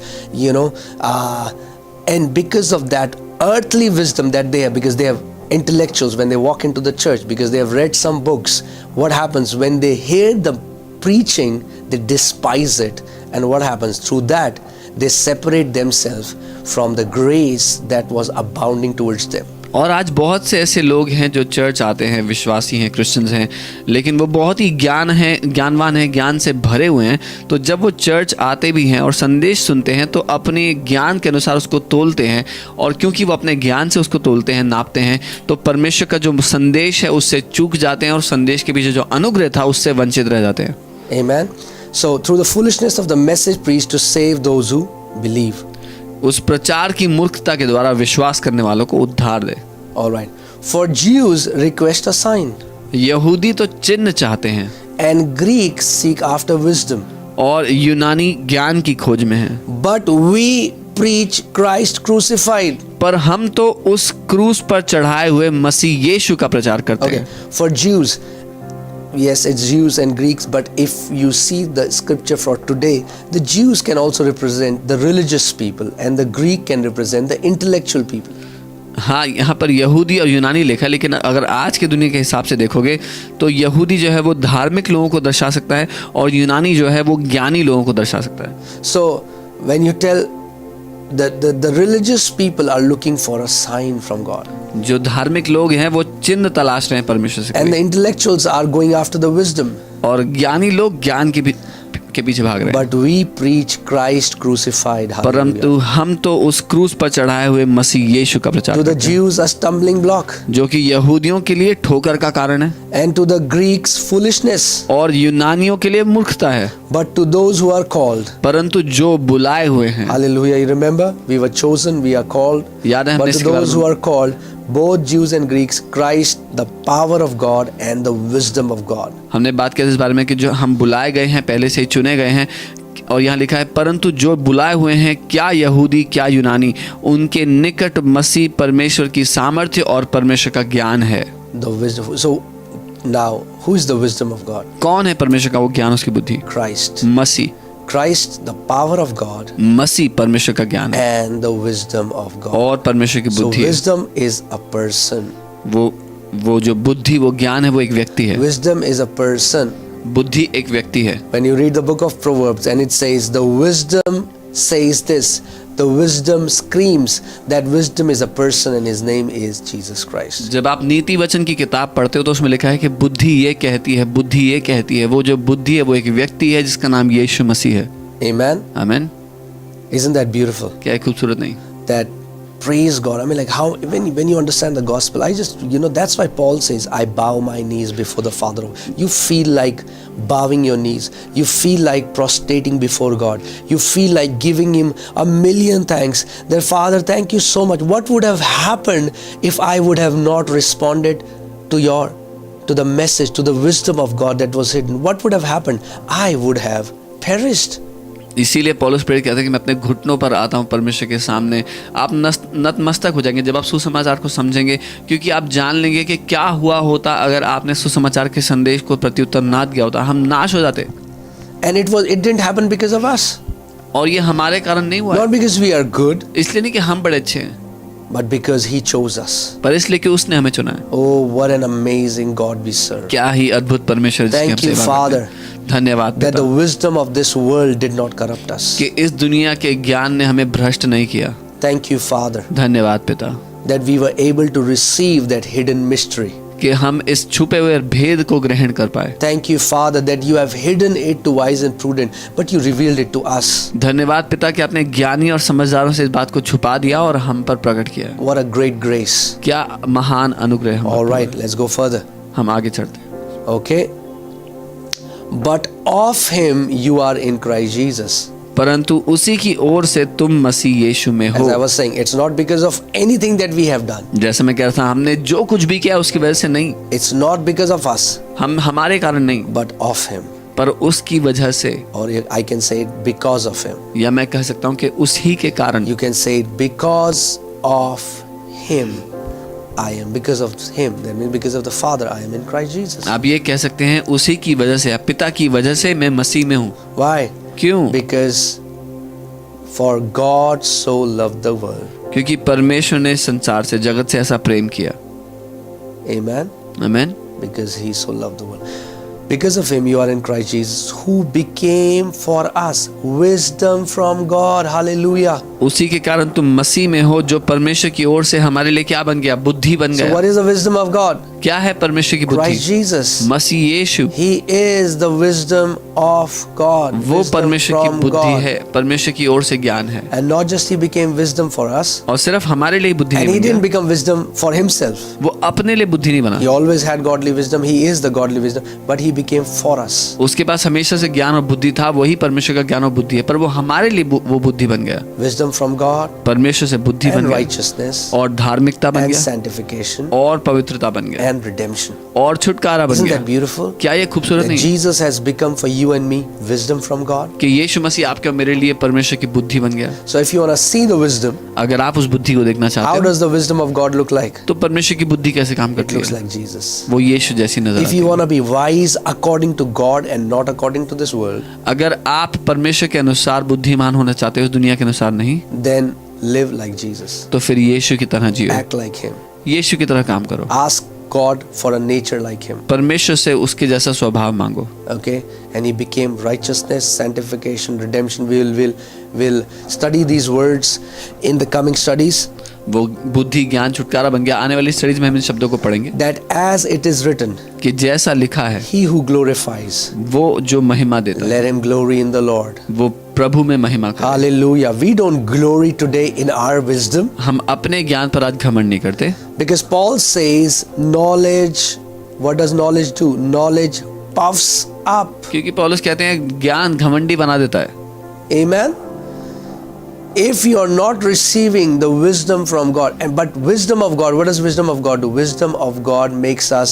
and because of that earthly wisdom that they have, because they have intellectuals when they walk into the church, because they have read some books, what happens when they hear the preaching, they despise it, and what happens through that, they separate themselves from the grace that was abounding towards them. और आज बहुत से ऐसे लोग हैं जो church आते हैं, विश्वासी हैं, क्रिश्चियंस हैं, लेकिन वो बहुत ही ज्ञानवान हैं, ज्ञान से भरे हुए हैं। तो जब वो चर्च आते भी हैं और संदेश सुनते हैं तो अपने ज्ञान के अनुसार उसको तोलते हैं, और क्योंकि वो अपने ज्ञान से उसको तोलते हैं, नापते हैं, तो परमेश्वर का जो संदेश है उससे चूक जाते हैं और संदेश के पीछे जो अनुग्रह था उससे वंचित रह जाते हैं। Amen. So through the foolishness of the message preached to save those who believe. उस प्रचार की मूर्खता के द्वारा विश्वास करने वालों को उद्धार दे। All right. For Jews request a sign, यहूदी तो चिन्ह चाहते हैं and Greeks seek after wisdom. और यूनानी ज्ञान की खोज में हैं। But we preach Christ crucified. पर हम तो उस क्रूस पर चढ़ाए हुए मसीह यीशु का प्रचार करते Okay. हैं। For Jews, yes, it's Jews and Greeks, but if you see the scripture for today, the Jews can also represent the religious people, and the Greek can represent the intellectual people. हाँ, यहाँ पर यहूदी और यूनानी लिखा है, लेकिन अगर आज के दुनिया के हिसाब से देखोगे तो यहूदी जो है वो धार्मिक लोगों को दर्शा सकता है और यूनानी जो है वो ज्ञानी लोगों को दर्शा सकता है। So when you tell the religious people are looking for a sign from God, जो धार्मिक लोग हैं वो चिन्ह तलाश रहे हैं परमेश्वर से and the कोई, intellectuals are going after the wisdom. और ज्ञानी लोग ज्ञान के पीछे भाग रहे हैं। But we preach Christ crucified. परंतु हम तो उस क्रूस पर चढ़ाए हुए मसीह यीशु का प्रचार To the करते हैं, Jews a stumbling block, जो कि यहूदियों के लिए ठोकर का कारण है and to the Greeks foolishness. और यूनानियों के लिए मूर्खता है। But to those who are called, परंतु जो बुलाए हुए हैं, hallelujah, you remember we were chosen, we are called. याद है हमने But to इसके बारे those में, who are called, both Jews and Greeks, Christ, the power of God and the wisdom of God. हमने बात की इस बारे में कि जो हम बुलाए गए हैं, पहले से ही चुने गए हैं, और यहाँ लिखा है परंतु जो बुलाए हुए हैं, क्या यहूदी क्या यूनानी, उनके निकट मसीह परमेश्वर की सामर्थ्य और परमेश्वर का ज्ञान है। The wisdom. So now, who is the wisdom of God? कौन है परमेश्वर का वो ज्ञान, उसकी बुद्धि? Christ. Masih. Christ, the power of God मसीह परमेश्वर का ज्ञान है and the wisdom of God. और परमेश्वर की So बुद्धि है। wisdom is a person. वो जो बुद्धि, वो ज्ञान है, वो एक व्यक्ति है। Wisdom is a person. बुद्धि एक व्यक्ति है। When you read the book of Proverbs and it says the wisdom says this, the wisdom screams that wisdom is a person and his name is Jesus Christ. जब आप नीति वचन की किताब पढ़ते हो तो उसमें लिखा है कि बुद्धि ये कहती है, बुद्धि ये कहती है। वो जो बुद्धि है वो एक व्यक्ति है जिसका नाम यीशु मसीह है। Amen. आमीन। Isn't that beautiful? क्या है खूबसूरत नहीं? That praise God. I mean, like how when you understand the gospel, I just that's why Paul says, I bow my knees before the Father. You feel like bowing your knees. You feel like prostrating before God. You feel like giving Him a million thanks. That Father, thank you so much. What would have happened if I would have not responded to the message, to the wisdom of God that was hidden? What would have happened? I would have perished. इसीलिए पौलुस प्रेरित कहते हैं कि मैं अपने घुटनों पर आता हूँ परमेश्वर के सामने। आप नतमस्तक हो जाएंगे जब आप सुसमाचार को समझेंगे, क्योंकि आप जान लेंगे कि क्या हुआ होता अगर आपने सुसमाचार के संदेश को प्रत्युत्तर ना दिया होता। हम नाश हो जाते। And it didn't happen because of us. और ये हमारे कारण नहीं हुआ, Not because we are good, इसलिए नहीं कि हम बड़े अच्छे हैं, but because He chose us. पर इसलिए कि उसने हमें चुना है। Oh, what an amazing God we serve. क्या ही अद्भुत परमेश्वर जिसकी हम Thank you, सेवा करते Father, हैं। धन्यवाद that the पिता wisdom of this world did not corrupt us. कि इस दुनिया के ज्ञान ने हमें भ्रष्ट नहीं किया। Thank you, Father, धन्यवाद पिता that we were able to receive that hidden mystery. कि हम इस छुपे हुए भेद को ग्रहण कर पाए। Thank you, Father, that you have hidden it to wise and prudent, but you revealed it to us. धन्यवाद पिता कि आपने ज्ञानी और समझदारों से इस बात को छुपा दिया और हम पर प्रकट किया। What a great grace. क्या महान अनुग्रह। हम All right, let's go further. हम आगे चढ़ते हैं। Okay. But of Him you are in Christ Jesus. परंतु उसी की ओर से तुम मसीह यीशु में As I हो। was saying, it's not because of anything that we have done. जैसे मैं कह रहा था, हमने जो कुछ भी किया उसकी वजह से नहीं, It's not because of us, हम हमारे कारण नहीं, but of Him. पर उसकी वजह से, Or I can say it because of Him. या मैं कह सकता हूँ कि उसी के कारण। You can say it because of Him. I am because of Him. That means because of the Father, I am in Christ Jesus. आप ये कह सकते हैं उसी की वजह से, पिता की वजह से मैं मसीह में हूँ। Why? क्यों? Because for God so loved the world. क्योंकि परमेश्वर ने संसार से, जगत से ऐसा प्रेम किया। Amen. आमीन। Because He so loved the world. Because of Him, you are in Christ Jesus, who became for us wisdom from God. Hallelujah. उसी के कारण तुम मसीह में हो, जो परमेश्वर की ओर से हमारे लिए क्या बन गया? बुद्धि बन So गया। what is the wisdom of God? क्या है परमेश्वर की Christ बुद्धि? Jesus. Masih Yeshu, He is the wisdom of God. वो Wisdom परमेश्वर की from बुद्धि God. है, परमेश्वर की ओर से ज्ञान है। And not just He became wisdom for us, और सिर्फ हमारे लिए बुद्धि and नहीं He बन didn't गया, become wisdom for Himself. वो अपने लिए बुद्धि नहीं बना। He always had godly wisdom. He is the godly wisdom, but He became for us. उसके पास हमेशा से ज्ञान और बुद्धि था, वही परमेश्वर का ज्ञान और बुद्धि है, पर वो हमारे लिए वो बुद्धि बन गया। Wisdom from God, परमेश्वर से बुद्धि बन and गया, righteousness, और धार्मिकता बन and गया, sanctification, और पवित्रता बन गया, and redemption. और छुटकारा बन Isn't गया। that beautiful? क्या ये खूबसूरत That नहीं? Jesus has become for you and me wisdom from God. कि यीशु मसीह आपके और मेरे लिए परमेश्वर की बुद्धि बन गया। So if you want to see the wisdom, अगर आप उस बुद्धि को देखना how चाहते हो, does the wisdom of God look like? तो परमेश्वर की बुद्धि कैसे काम It करती looks है? like Jesus. वो यीशु जैसी नजर If आती you है। want to be wise according to God and not according to this world, अगर आप परमेश्वर के अनुसार बुद्धिमान होना चाहते हो, इस दुनिया के अनुसार नहीं, then live like Jesus. तो फिर यीशु की तरह जियो, Act like Him. यीशु की तरह काम करो, Ask God for a nature like Him. परमेश्वर से उसके जैसा स्वभाव मांगो। Okay, and He became righteousness, sanctification, redemption. We'll study these words in the coming studies. वो बुद्धि, ज्ञान, छुटकारा बन गया। आने वाली स्टडीज में हम इन शब्दों को पढ़ेंगे That as it is written, कि जैसा लिखा है, He who glorifies, वो जो महिमा देता है, let him glory in the Lord. वो प्रभु में महिमा करे। Hallelujah. We don't glory today in our wisdom, हम अपने ज्ञान पर आज घमंड नहीं करते, because Paul says knowledge, what does knowledge do? Knowledge puffs up. क्योंकि पौलुस कहते हैं ज्ञान घमंडी बना देता है। Amen. If you are not receiving the wisdom from God, but wisdom of God, what does wisdom of God do? Wisdom of God makes us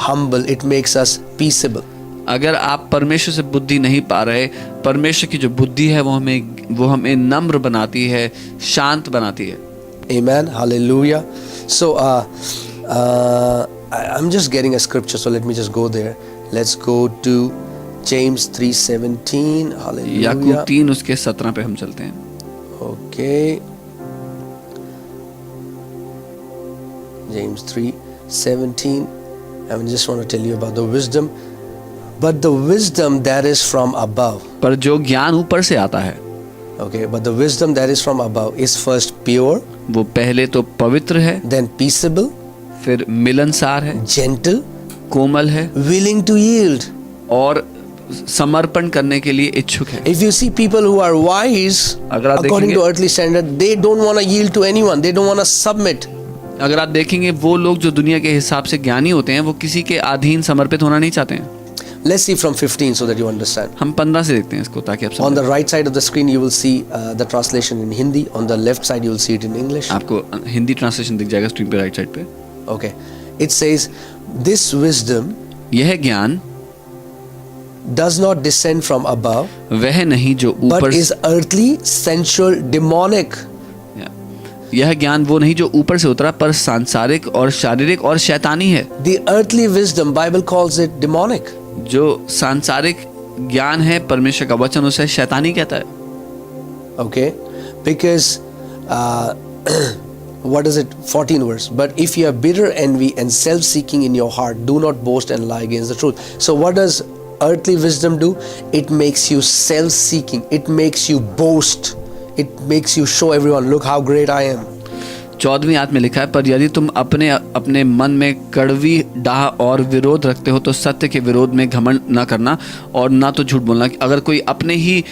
humble. It makes us peaceable. अगर आप परमेश्वर से बुद्धि नहीं पा रहे, परमेश्वर की जो बुद्धि है वो हमें नम्र बनाती है, शांत बनाती है। Amen. Hallelujah. So I'm just getting a scripture, so let me just go there. Let's go to James 3:17. Yakub Hallelujah. 3 उसके 17 पे हम चलते हैं। Okay. James 3:17. I just want to tell you about the wisdom. But the wisdom that is from above. पर जो ज्ञान ऊपर से आता है, Okay, but the wisdom that is from above is first pure, वो पहले तो पवित्र है, then peaceable, फिर मिलनसार है, gentle, कोमल है, willing to yield. और समर्पण करने के लिए इच्छुक है। If you see people who are wise, अगर आप according देखेंगे- to earthly standard, they don't want to yield to anyone. They don't want to submit. अगर आप देखेंगे वो लोग जो दुनिया के हिसाब से ज्ञानी होते हैं, वो किसी के अधीन समर्पित होना नहीं चाहते हैं। Let's see from 15 so that you understand. हम 15 से देखते हैं इसको, ताकि आप On समझें। the right side of the screen, you will see the translation in Hindi. On the left side, you will see it in English. आपको Hindi translation दिख जाएगा स्क्रीन पे राइट साइड पे। Okay. It says, this wisdom यह ज्ञान does not descend from above, वह नहीं जो but ऊपर is earthly, sensual, demonic. यह ज्ञान वो नहीं जो ऊपर से उतरा, पर सांसारिक और शारीरिक और शैतानी है। The earthly wisdom, Bible calls it demonic. जो सांसारिक ज्ञान है, परमेश्वर का वचन उसे शैतानी कहता है। Okay. Because what is it? 14 verse. But if you have bitter envy and self-seeking in your heart, do not boast and lie against the truth. So what does earthly wisdom do? It makes you self-seeking. It makes you boast. It makes you show everyone, look how great I am. 14वीं आयत में लिखा है, पर यदि तुम अपने मन में कड़वी डाह और विरोध रखते हो, तो सत्य के विरोध में घमंड न करना और ना तो झूठ बोलना। अगर कोई अपने ही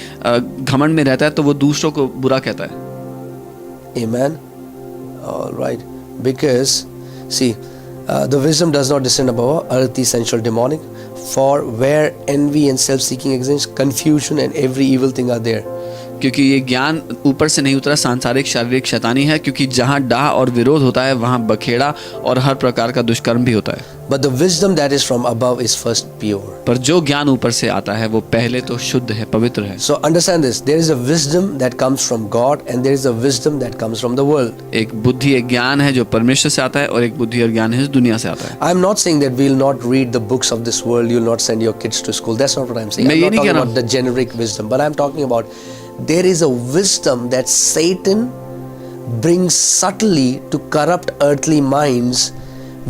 घमंड में रहता है, तो वो दूसरों को बुरा कहता है। Amen. All right. Because see, the wisdom does not descend above, earthly, sensual, demonic. For where envy and self-seeking exists, confusion and every evil thing are there. क्योंकि ये ज्ञान ऊपर से नहीं उतरा, सांसारिक शारीरिक शैतानी है, क्योंकि जहाँ डाह और विरोध होता है वहाँ बखेड़ा और हर प्रकार का दुष्कर्म भी होता है। But the wisdom that is from above is first pure. पर जो ज्ञान ऊपर से आता है वो पहले तो शुद्ध है, पवित्र है। So understand this, there is a wisdom that comes from God and there is a wisdom that comes from the world. एक बुद्धि, एक ज्ञान है जो परमेश्वर से आता है, और एक बुद्धि और ज्ञान है जो दुनिया से आता है। I am not saying that we will not read the books of this world, you will not send your kids to school. That's not what I am saying. मैं I'm ये not नहीं talking कह रहा about the generic wisdom, but I am talking about there is a wisdom that Satan brings subtly to corrupt earthly minds,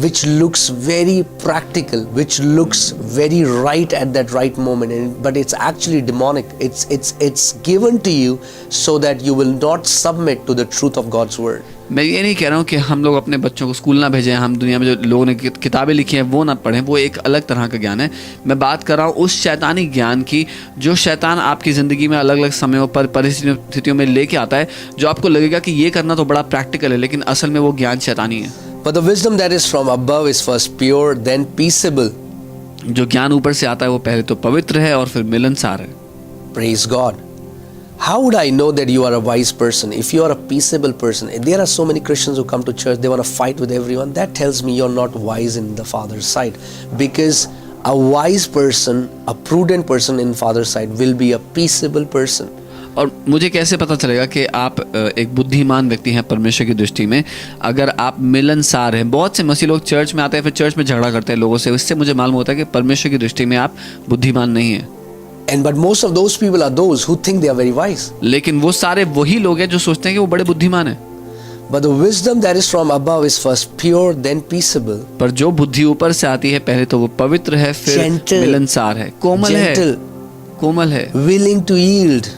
which looks very practical, which looks very right at that right moment, but it's actually demonic. It's given to you so that you will not submit to the truth of God's word. मैं ये नहीं कह रहा हूँ कि हम लोग अपने बच्चों को स्कूल ना भेजें, हम दुनिया में जो लोगों ने किताबें लिखी हैं वो ना पढ़ें, वो एक अलग तरह का ज्ञान है। मैं बात कर रहा हूँ उस शैतानी ज्ञान की जो शैतान आपकी ज़िंदगी में अलग अलग समयों पर परिस्थितियों में लेके आता है, जो आपको लगेगा कि ये करना तो बड़ा प्रैक्टिकल है, लेकिन असल में वो ज्ञान शैतानी है। But the wisdom that is from above is first pure, then peaceable. जो ज्ञान ऊपर से आता है वो पहले तो पवित्र है और फिर मिलनसार है। Praise God. How would I know that you are a wise person? If you are a peaceable person, there are so many Christians who come to church, they want to fight with everyone. That tells me you're not wise in the Father's sight. Because a wise person, a prudent person in Father's sight will be a peaceable person. और मुझे कैसे पता चलेगा कि आप एक बुद्धिमान व्यक्ति हैं परमेश्वर की दृष्टि में, अगर आप मिलनसार हैं। बहुत से मसीह लोग चर्च में आते हैं, फिर चर्च में झगड़ा करते हैं लोगों से, इससे मुझे मालूम होता है कि परमेश्वर की दृष्टि में आप बुद्धिमान नहीं हैं। But most of those people are those who think they are very wise. लेकिन वो सारे वही लोग हैं जो सोचते हैं कि वो बड़े बुद्धिमान हैं। But the wisdom that is from above is first pure, then peaceable. पर जो बुद्धि ऊपर से आती है पहले तो वो पवित्र है, फिर Gentle. मिलनसार है, कोमल Gentle. है, कोमल है, Willing to yield.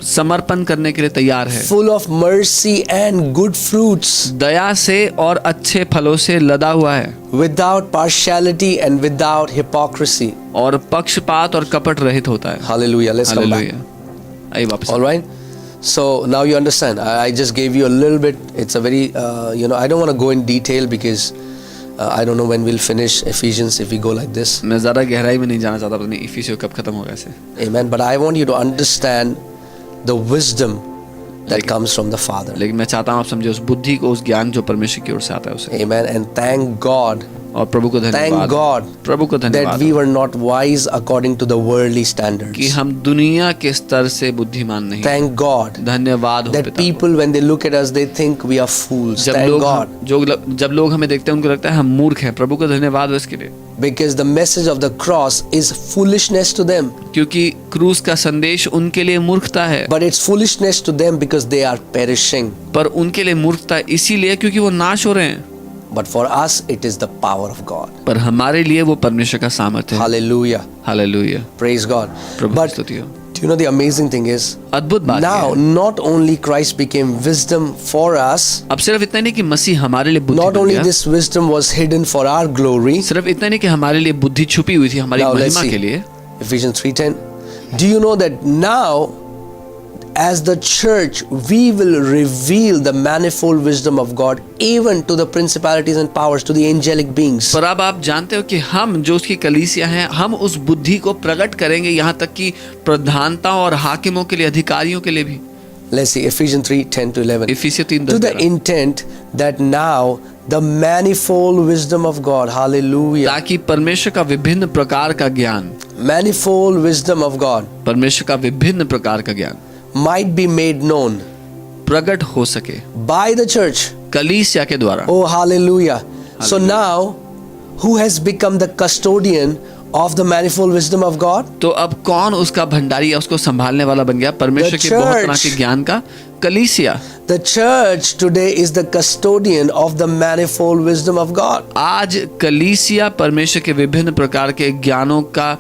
समर्पण करने के लिए तैयार है, Full of mercy and good fruits. दया से और अच्छे फलों से लदा हुआ है, Without partiality and without hypocrisy. और पक्षपात और कपट रहित होता है। Hallelujah. Let's come back. Hallelujah. आइए वापस। All right. So now you understand. I just gave you a little bit. It's a very, I don't want to go in detail because I don't know when we'll finish Ephesians if we go like this. मैं ज़्यादा गहराई में नहीं जाना चाहता, पता नहीं इफिसियों कब खत्म होगा ऐसे। Amen. But I want you to understand the wisdom that comes from the Father. लेकिन मैं चाहता हूँ आप समझे उस बुद्धि को, उस ज्ञान जो परमेश्वर की ओर से आता है उसे। Amen. And thank God. और प्रभु को Thank धन्यवाद, God प्रभु को that धन्यवाद we were not wise according to the worldly कि standards. हम दुनिया के स्तर से बुद्धिमान नहीं। Thank God धन्यवाद हो that पिता को। people when they look at us they think we are fools. जब Thank लोग God. जब लोग हमें देखते हैं उनको लगता है हम मूर्ख हैं। प्रभु को धन्यवाद हो इसके लिए, Because the message of the cross is foolishness to them. क्योंकि क्रूस का संदेश उनके लिए मूर्खता है, But it's foolishness to them because they are perishing. पर उनके लिए मूर्खता इसीलिए क्योंकि वो नाश हो रहे हैं। But for us it is the power of God. पर हमारे लिए वो परमेश्वर का सामर्थ्य है। Hallelujah. हालेलुया। Praise God. प्रभु की But स्तुति हो। do you know the amazing thing is अद्भुत बात now है, not only Christ became wisdom for us, अब सिर्फ इतना नहीं कि मसीह हमारे लिए बुद्धि not बन only गया, this wisdom was hidden for our glory. सिर्फ इतना नहीं कि हमारे लिए बुद्धि छुपी हुई थी हमारी Now let's महिमा see. के लिए। Ephesians 3:10. Do you know that now as the church we will reveal the manifold wisdom of God even to the principalities and powers, to the angelic beings. पर अब आप जानते हो कि हम जो उसकी कलीसिया हैं, हम उस बुद्धि को प्रकट करेंगे यहाँ तक कि प्रधानताओं और हाकिमों के लिए, अधिकारियों के लिए भी। Let's see Ephesians 3:10 to 11. इफिसियों 3:10 To the intent that now the manifold wisdom of God, hallelujah, ताकि परमेश्वर का विभिन्न प्रकार का ज्ञान, manifold wisdom of God परमेश्वर का विभिन्न प्रकार का ज्ञान might be made known प्रकट हो सके by the church. कलीसिया के द्वारा। Oh, hallelujah. So now, who has become the custodian of the manifold wisdom of God? तो अब कौन उसका भंडारी या उसको संभालने वाला बन गया परमेश्वर The के बहुत तरह church. के ज्ञान का? कलीसिया। The church today is the custodian of the manifold wisdom of God. आज कलीसिया परमेश्वर के विभिन्न प्रकार के ज्ञानों का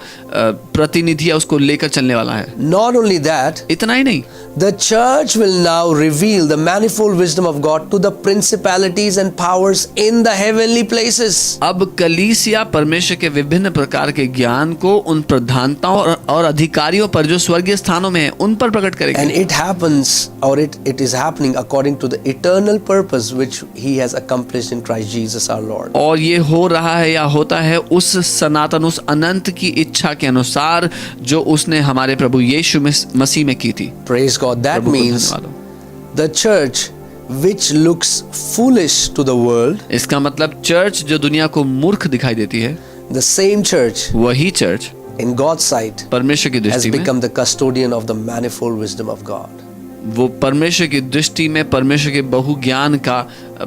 प्रतिनिधि या उसको लेकर चलने वाला है। Not only that, इतना ही नहीं, the church will now reveal the manifold wisdom of God to the principalities and powers in the heavenly places. अब कलीसिया परमेश्वर के विभिन्न प्रकार के ज्ञान को उन प्रधानताओं और अधिकारियों पर जो स्वर्गीय स्थानों में है उन पर प्रकट And करेगी। it happens, or it is happening according to the eternal purpose which He has accomplished in Christ Jesus our Lord. और ये हो रहा है या होता है उस सनातन, उस अनंत की इच्छा इच्छा के अनुसार जो उसने हमारे प्रभु यीशु मसीह में की थी। Praise God. That प्रभु को means धन्यवाद हो। the church which looks foolish to the world, इसका मतलब चर्च जो दुनिया को मूर्ख दिखाई देती है, the same church वही चर्च in God's sight परमेश्वर की has दृष्टि में, become the custodian of the manifold wisdom of God. वो परमेश्वर की दृष्टि में परमेश्वर के बहुज्ञान का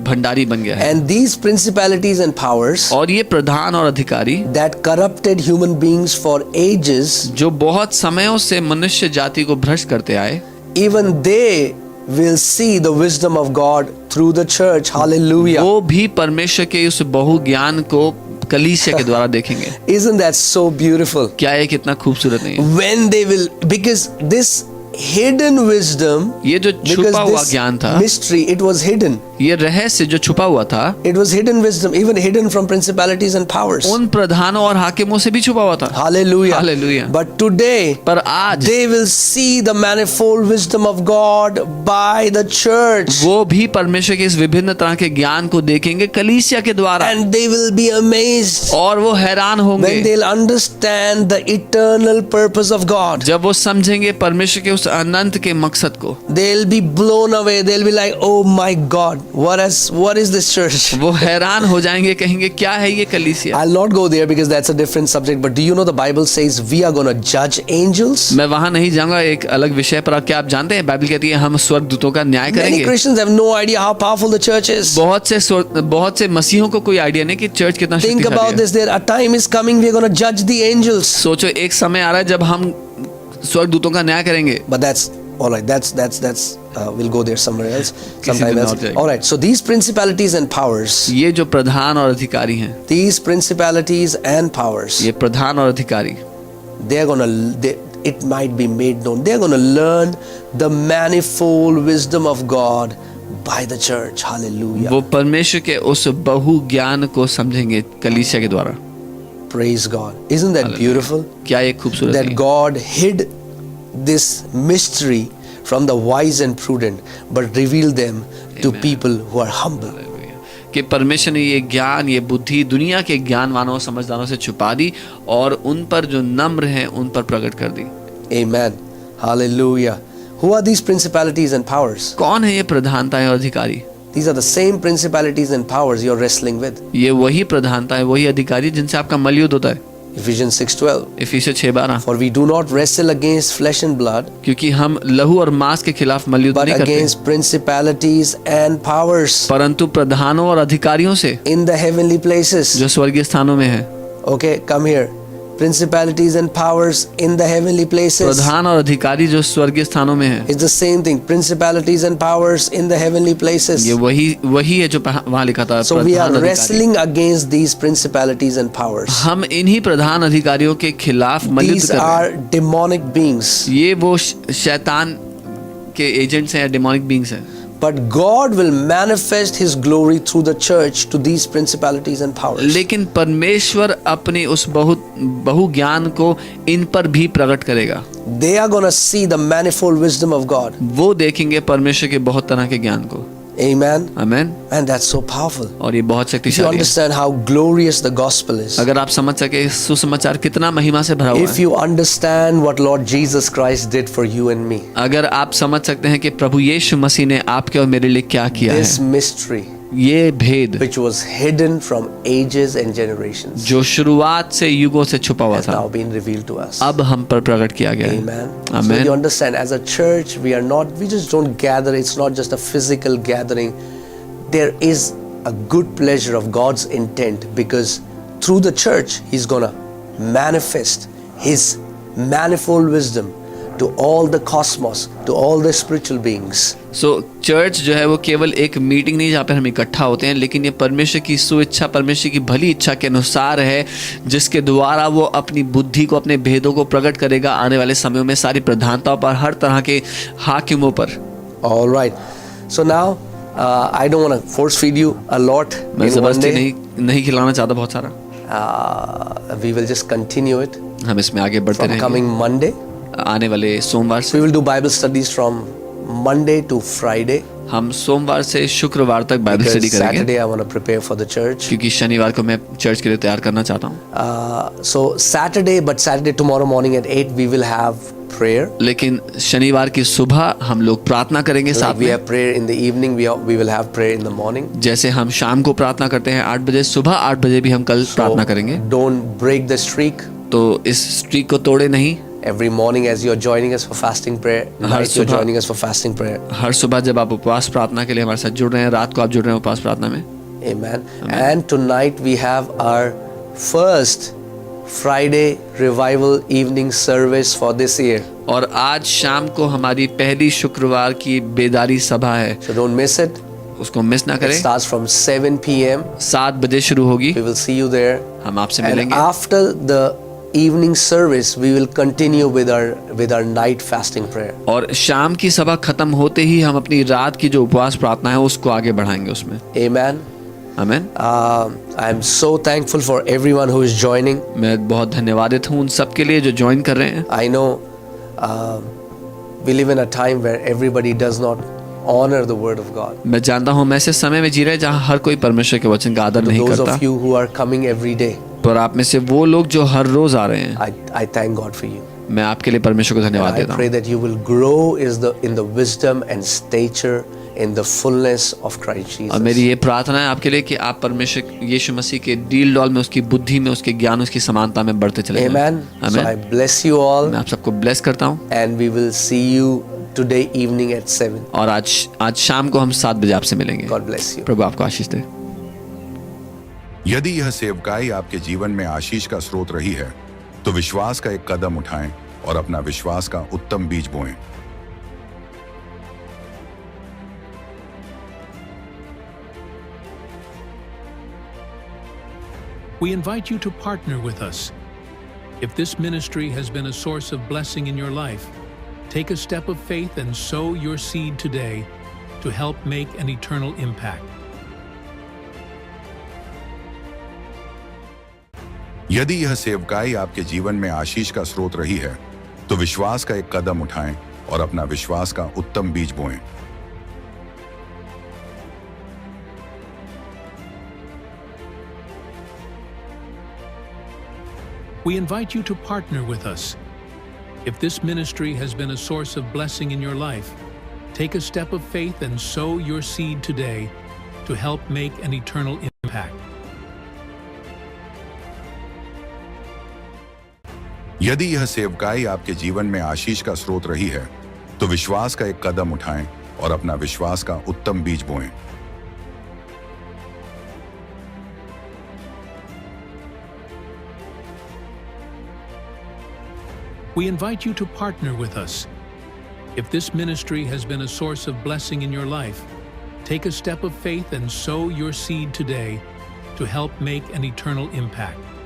भंडारी बन गया है। And these principalities and powers और ये प्रधान और अधिकारी that corrupted human beings for ages, जो बहुत समयों से मनुष्य जाति को भ्रष्ट करते आए, even they will see the wisdom of God through the church. Hallelujah. वो भी परमेश्वर के उस बहुज्ञान को कलीसिया के द्वारा देखेंगे। Isn't that so beautiful? क्या ये कितना खूबसूरत नहीं है? When they will, because this hidden wisdom, ये जो because छुपा हुआ this ज्ञान था, mystery, it was hidden. ये रहस्य जो छुपा हुआ था, It was hidden wisdom, even hidden from principalities and powers. उन प्रधानों और हाकिमों से भी छुपा हुआ था। Hallelujah. Hallelujah. But today, पर आज they will see the manifold wisdom of God by the church. वो भी परमेश्वर के इस विभिन्न तरह के ज्ञान को देखेंगे कलीसिया के द्वारा, And they will be amazed और वो हैरान होंगे when they'll understand the eternal purpose of God. जब वो समझेंगे परमेश्वर के उस अनंत के मकसद को। They'll be blown away. They'll be like, oh my God, what is this church? वो हैरान हो जाएंगे, कहेंगे क्या है ये कलीसिया। I'll not go there because that's a different subject. But do you know the Bible says we are going to judge angels? मैं वहां नहीं जाऊंगा, एक अलग विषय पर। क्या आप जानते हैं बाइबल कहती है हम स्वर्गदूतों का न्याय Many करेंगे। Christians have no idea how powerful the church is. बहुत से मसीहों को कोई आइडिया नहीं कि चर्च कितना Think about शक्तिशाली है। this. There a time is coming we're going to judge the angels. सोचो एक समय आ रहा है जब हम स्वर्गदूतों का न्याय करेंगे। But that's all right. That's we'll go there somewhere else, sometime दिन else. और जाएंगे। All right. So these principalities and powers, ये जो प्रधान और अधिकारी हैं, these principalities and powers, ये प्रधान और अधिकारी, it might be made known. They're going to learn the manifold wisdom of God by the church. Hallelujah. वो परमेश्वर के उस बहु ज्ञान को समझेंगे कलीसिया के द्वारा। Praise God. Isn't that Hallelujah. beautiful? क्या ये खूबसूरत That है? God hid this mystery from the wise and prudent, but revealed them to Amen. people who are humble. कि परमेश्वर ने ये ज्ञान, ये बुद्धि दुनिया के ज्ञानवानों समझदारों से छुपा दी और उन पर जो नम्र हैं उन पर प्रकट कर दी। Amen. Hallelujah. Who are these principalities and powers? कौन है ये प्रधानताएं और अधिकारी? These are the same principalities and powers you're wrestling with. ये वही प्रधानताएं, वही अधिकारी जिनसे आपका मलयुद्ध होता है। Ephesians 6:12. इफिसियों 6:12, For we do not wrestle against flesh and blood, क्योंकि हम लहू और मांस के खिलाफ मलयुद्ध but नहीं करते, against principalities and powers परंतु प्रधानों और अधिकारियों से in the heavenly places. जो स्वर्गीय स्थानों में है। Okay, come here. Principalities and powers in the heavenly places. प्रधान और अधिकारी जो स्वर्गीय स्थानों में है, It's the same thing. Principalities and powers in the heavenly places. ये वही है जो वहां लिखा था। So we are प्रधान अधिकारी। wrestling against these principalities and powers. हम इन्हीं प्रधान अधिकारियों के खिलाफ मलयुद्ध These कर रहे हैं। are demonic beings. ये वो शैतान के एजेंट्स हैं, डेमोनिक बीइंग्स हैं। But God will manifest His glory through the church to these principalities and powers. लेकिन परमेश्वर अपने उस बहु ज्ञान को इन पर भी प्रकट करेगा। They are going to see the manifold wisdom of God. वो देखेंगे परमेश्वर के बहुत तरह के ज्ञान को। Amen. Amen. And that's so powerful. और ये बहुत If you शक्तिशाली है। understand how glorious the gospel is, अगर आप समझ सके सुसमाचार कितना महिमा से भरा हुआ if है, you understand what Lord Jesus Christ did for you and me, अगर आप समझ सकते हैं कि प्रभु यीशु मसीह ने आपके और मेरे लिए क्या किया this है, mystery ये भेद which was hidden from ages and generations जो शुरुआत से युगों से छुपा हुआ has था, now been revealed to us. अब हम पर प्रकट किया गया है। Amen. So amen. you understand, as a church, we just don't gather. It's not just a physical gathering. There is a good pleasure of God's intent, because through the church, He's gonna manifest His manifold wisdom to all the cosmos, to all the spiritual beings. So church जो है वो केवल एक meeting नहीं जहाँ पर हम इकट्ठा होते हैं, लेकिन ये परमेश्वर की सुइच्छा, परमेश्वर की भली इच्छा के अनुसार है, जिसके द्वारा वो अपनी बुद्धि को, अपने भेदों को प्रकट करेगा आने वाले समयों में सारी प्रधानताओं पर, हर तरह के हाकिमों पर। All right. So now, I don't want to force feed you a lot मैं in one जबरदस्ती day. नहीं खिलाना चाहता बहुत सारा। We will just continue it हम इसमें आगे बढ़ते from रहेंगे coming Monday. आने वाले सोमवार से। We will do Bible studies from Monday to Friday. हम सोमवार से शुक्रवार तक बाइबल Because स्टडी करेंगे Saturday I want to prepare for the church. क्योंकि शनिवार को मैं चर्च के लिए तैयार करना चाहता हूँ। So Saturday tomorrow morning at 8 we will have prayer. लेकिन शनिवार की सुबह हम लोग प्रार्थना करेंगे Like साथ we में। have prayer in the evening, we will have prayer in the morning. जैसे हम शाम को प्रार्थना करते हैं 8 बजे, सुबह 8 बजे भी हम कल प्रार्थना करेंगे। Don't break the streak. तो इस स्ट्रीक को तोड़े नहीं। Every morning as you're joining us for fasting prayer, night you're सुबह- joining us for fasting prayer. हर सुबह जब आप उपवास प्रार्थना के लिए हमारे साथ जुड़ रहे हैं, रात को आप जुड़ रहे हैं उपवास प्रार्थना में। Amen. And tonight we have our first Friday revival evening service for this year. और आज शाम को हमारी पहली शुक्रवार की बेदारी सभा है, So don't miss it. उसको मिस ना It करें। starts from 7 p.m. 7 बजे शुरू होगी, We will see you there. हम आपसे And मिलेंगे। after the evening service, we will continue with our night fasting prayer. और शाम की सभा खत्म होते ही हम अपनी रात की जो उपवास प्रार्थना है उसको आगे बढ़ाएंगे उसमें। Amen. आमीन। I am so thankful for everyone who is joining. मैं बहुत धन्यवादित हूँ उन सब के लिए जो ज्वाइन कर रहे हैं। I know we live in a time where everybody does not honor the word of God. मैं जानता हूँ हम ऐसे समय में जी रहे हैं जहाँ हर कोई परमेश्वर के वचन का आदर To नहीं those करता। of you who are coming every day, पर आप में से वो लोग जो हर रोज आ रहे हैं, I thank God for you. मैं आपके लिए परमेश्वर को धन्यवाद I देता pray हूँ। that you will grow in the wisdom and stature in the fullness of Christ और मेरी Jesus. ये प्रार्थना है आपके लिए कि आप परमेश्वर यीशु मसीह के डील डॉल में, उसकी बुद्धि में, उसके ज्ञान, उसकी समानता में बढ़ते चले जाएं। Amen. So I आमीन। bless you all, मैं आप सबको ब्लेस करता हूँ and we will see you today evening at 7. और आज शाम को हम 7 बजे आपसे मिलेंगे। God bless you. प्रभु आपको आशीष दे। यदि यह सेवकाई आपके जीवन में आशीष का स्रोत रही है तो विश्वास का एक कदम उठाएं और अपना विश्वास का उत्तम बीज बोएं। We invite you to partner with us. If this ministry has been a source of blessing in your life, take a step of faith and sow your seed today to help make an eternal impact. यदि यह सेवकाई आपके जीवन में आशीष का स्रोत रही है तो विश्वास का एक कदम उठाएं और अपना विश्वास का उत्तम बीज बोएं। We invite you to partner with us. If this ministry has been a source of blessing in your life, take a step of faith and sow your seed today to help make an eternal impact. यदि यह सेवकाई आपके जीवन में आशीष का स्रोत रही है तो विश्वास का एक कदम उठाएं और अपना विश्वास का उत्तम बीज बोएं। We invite you to partner with us. If this ministry has been a source of blessing in your life, take a step of faith and sow your seed today to help make an eternal impact.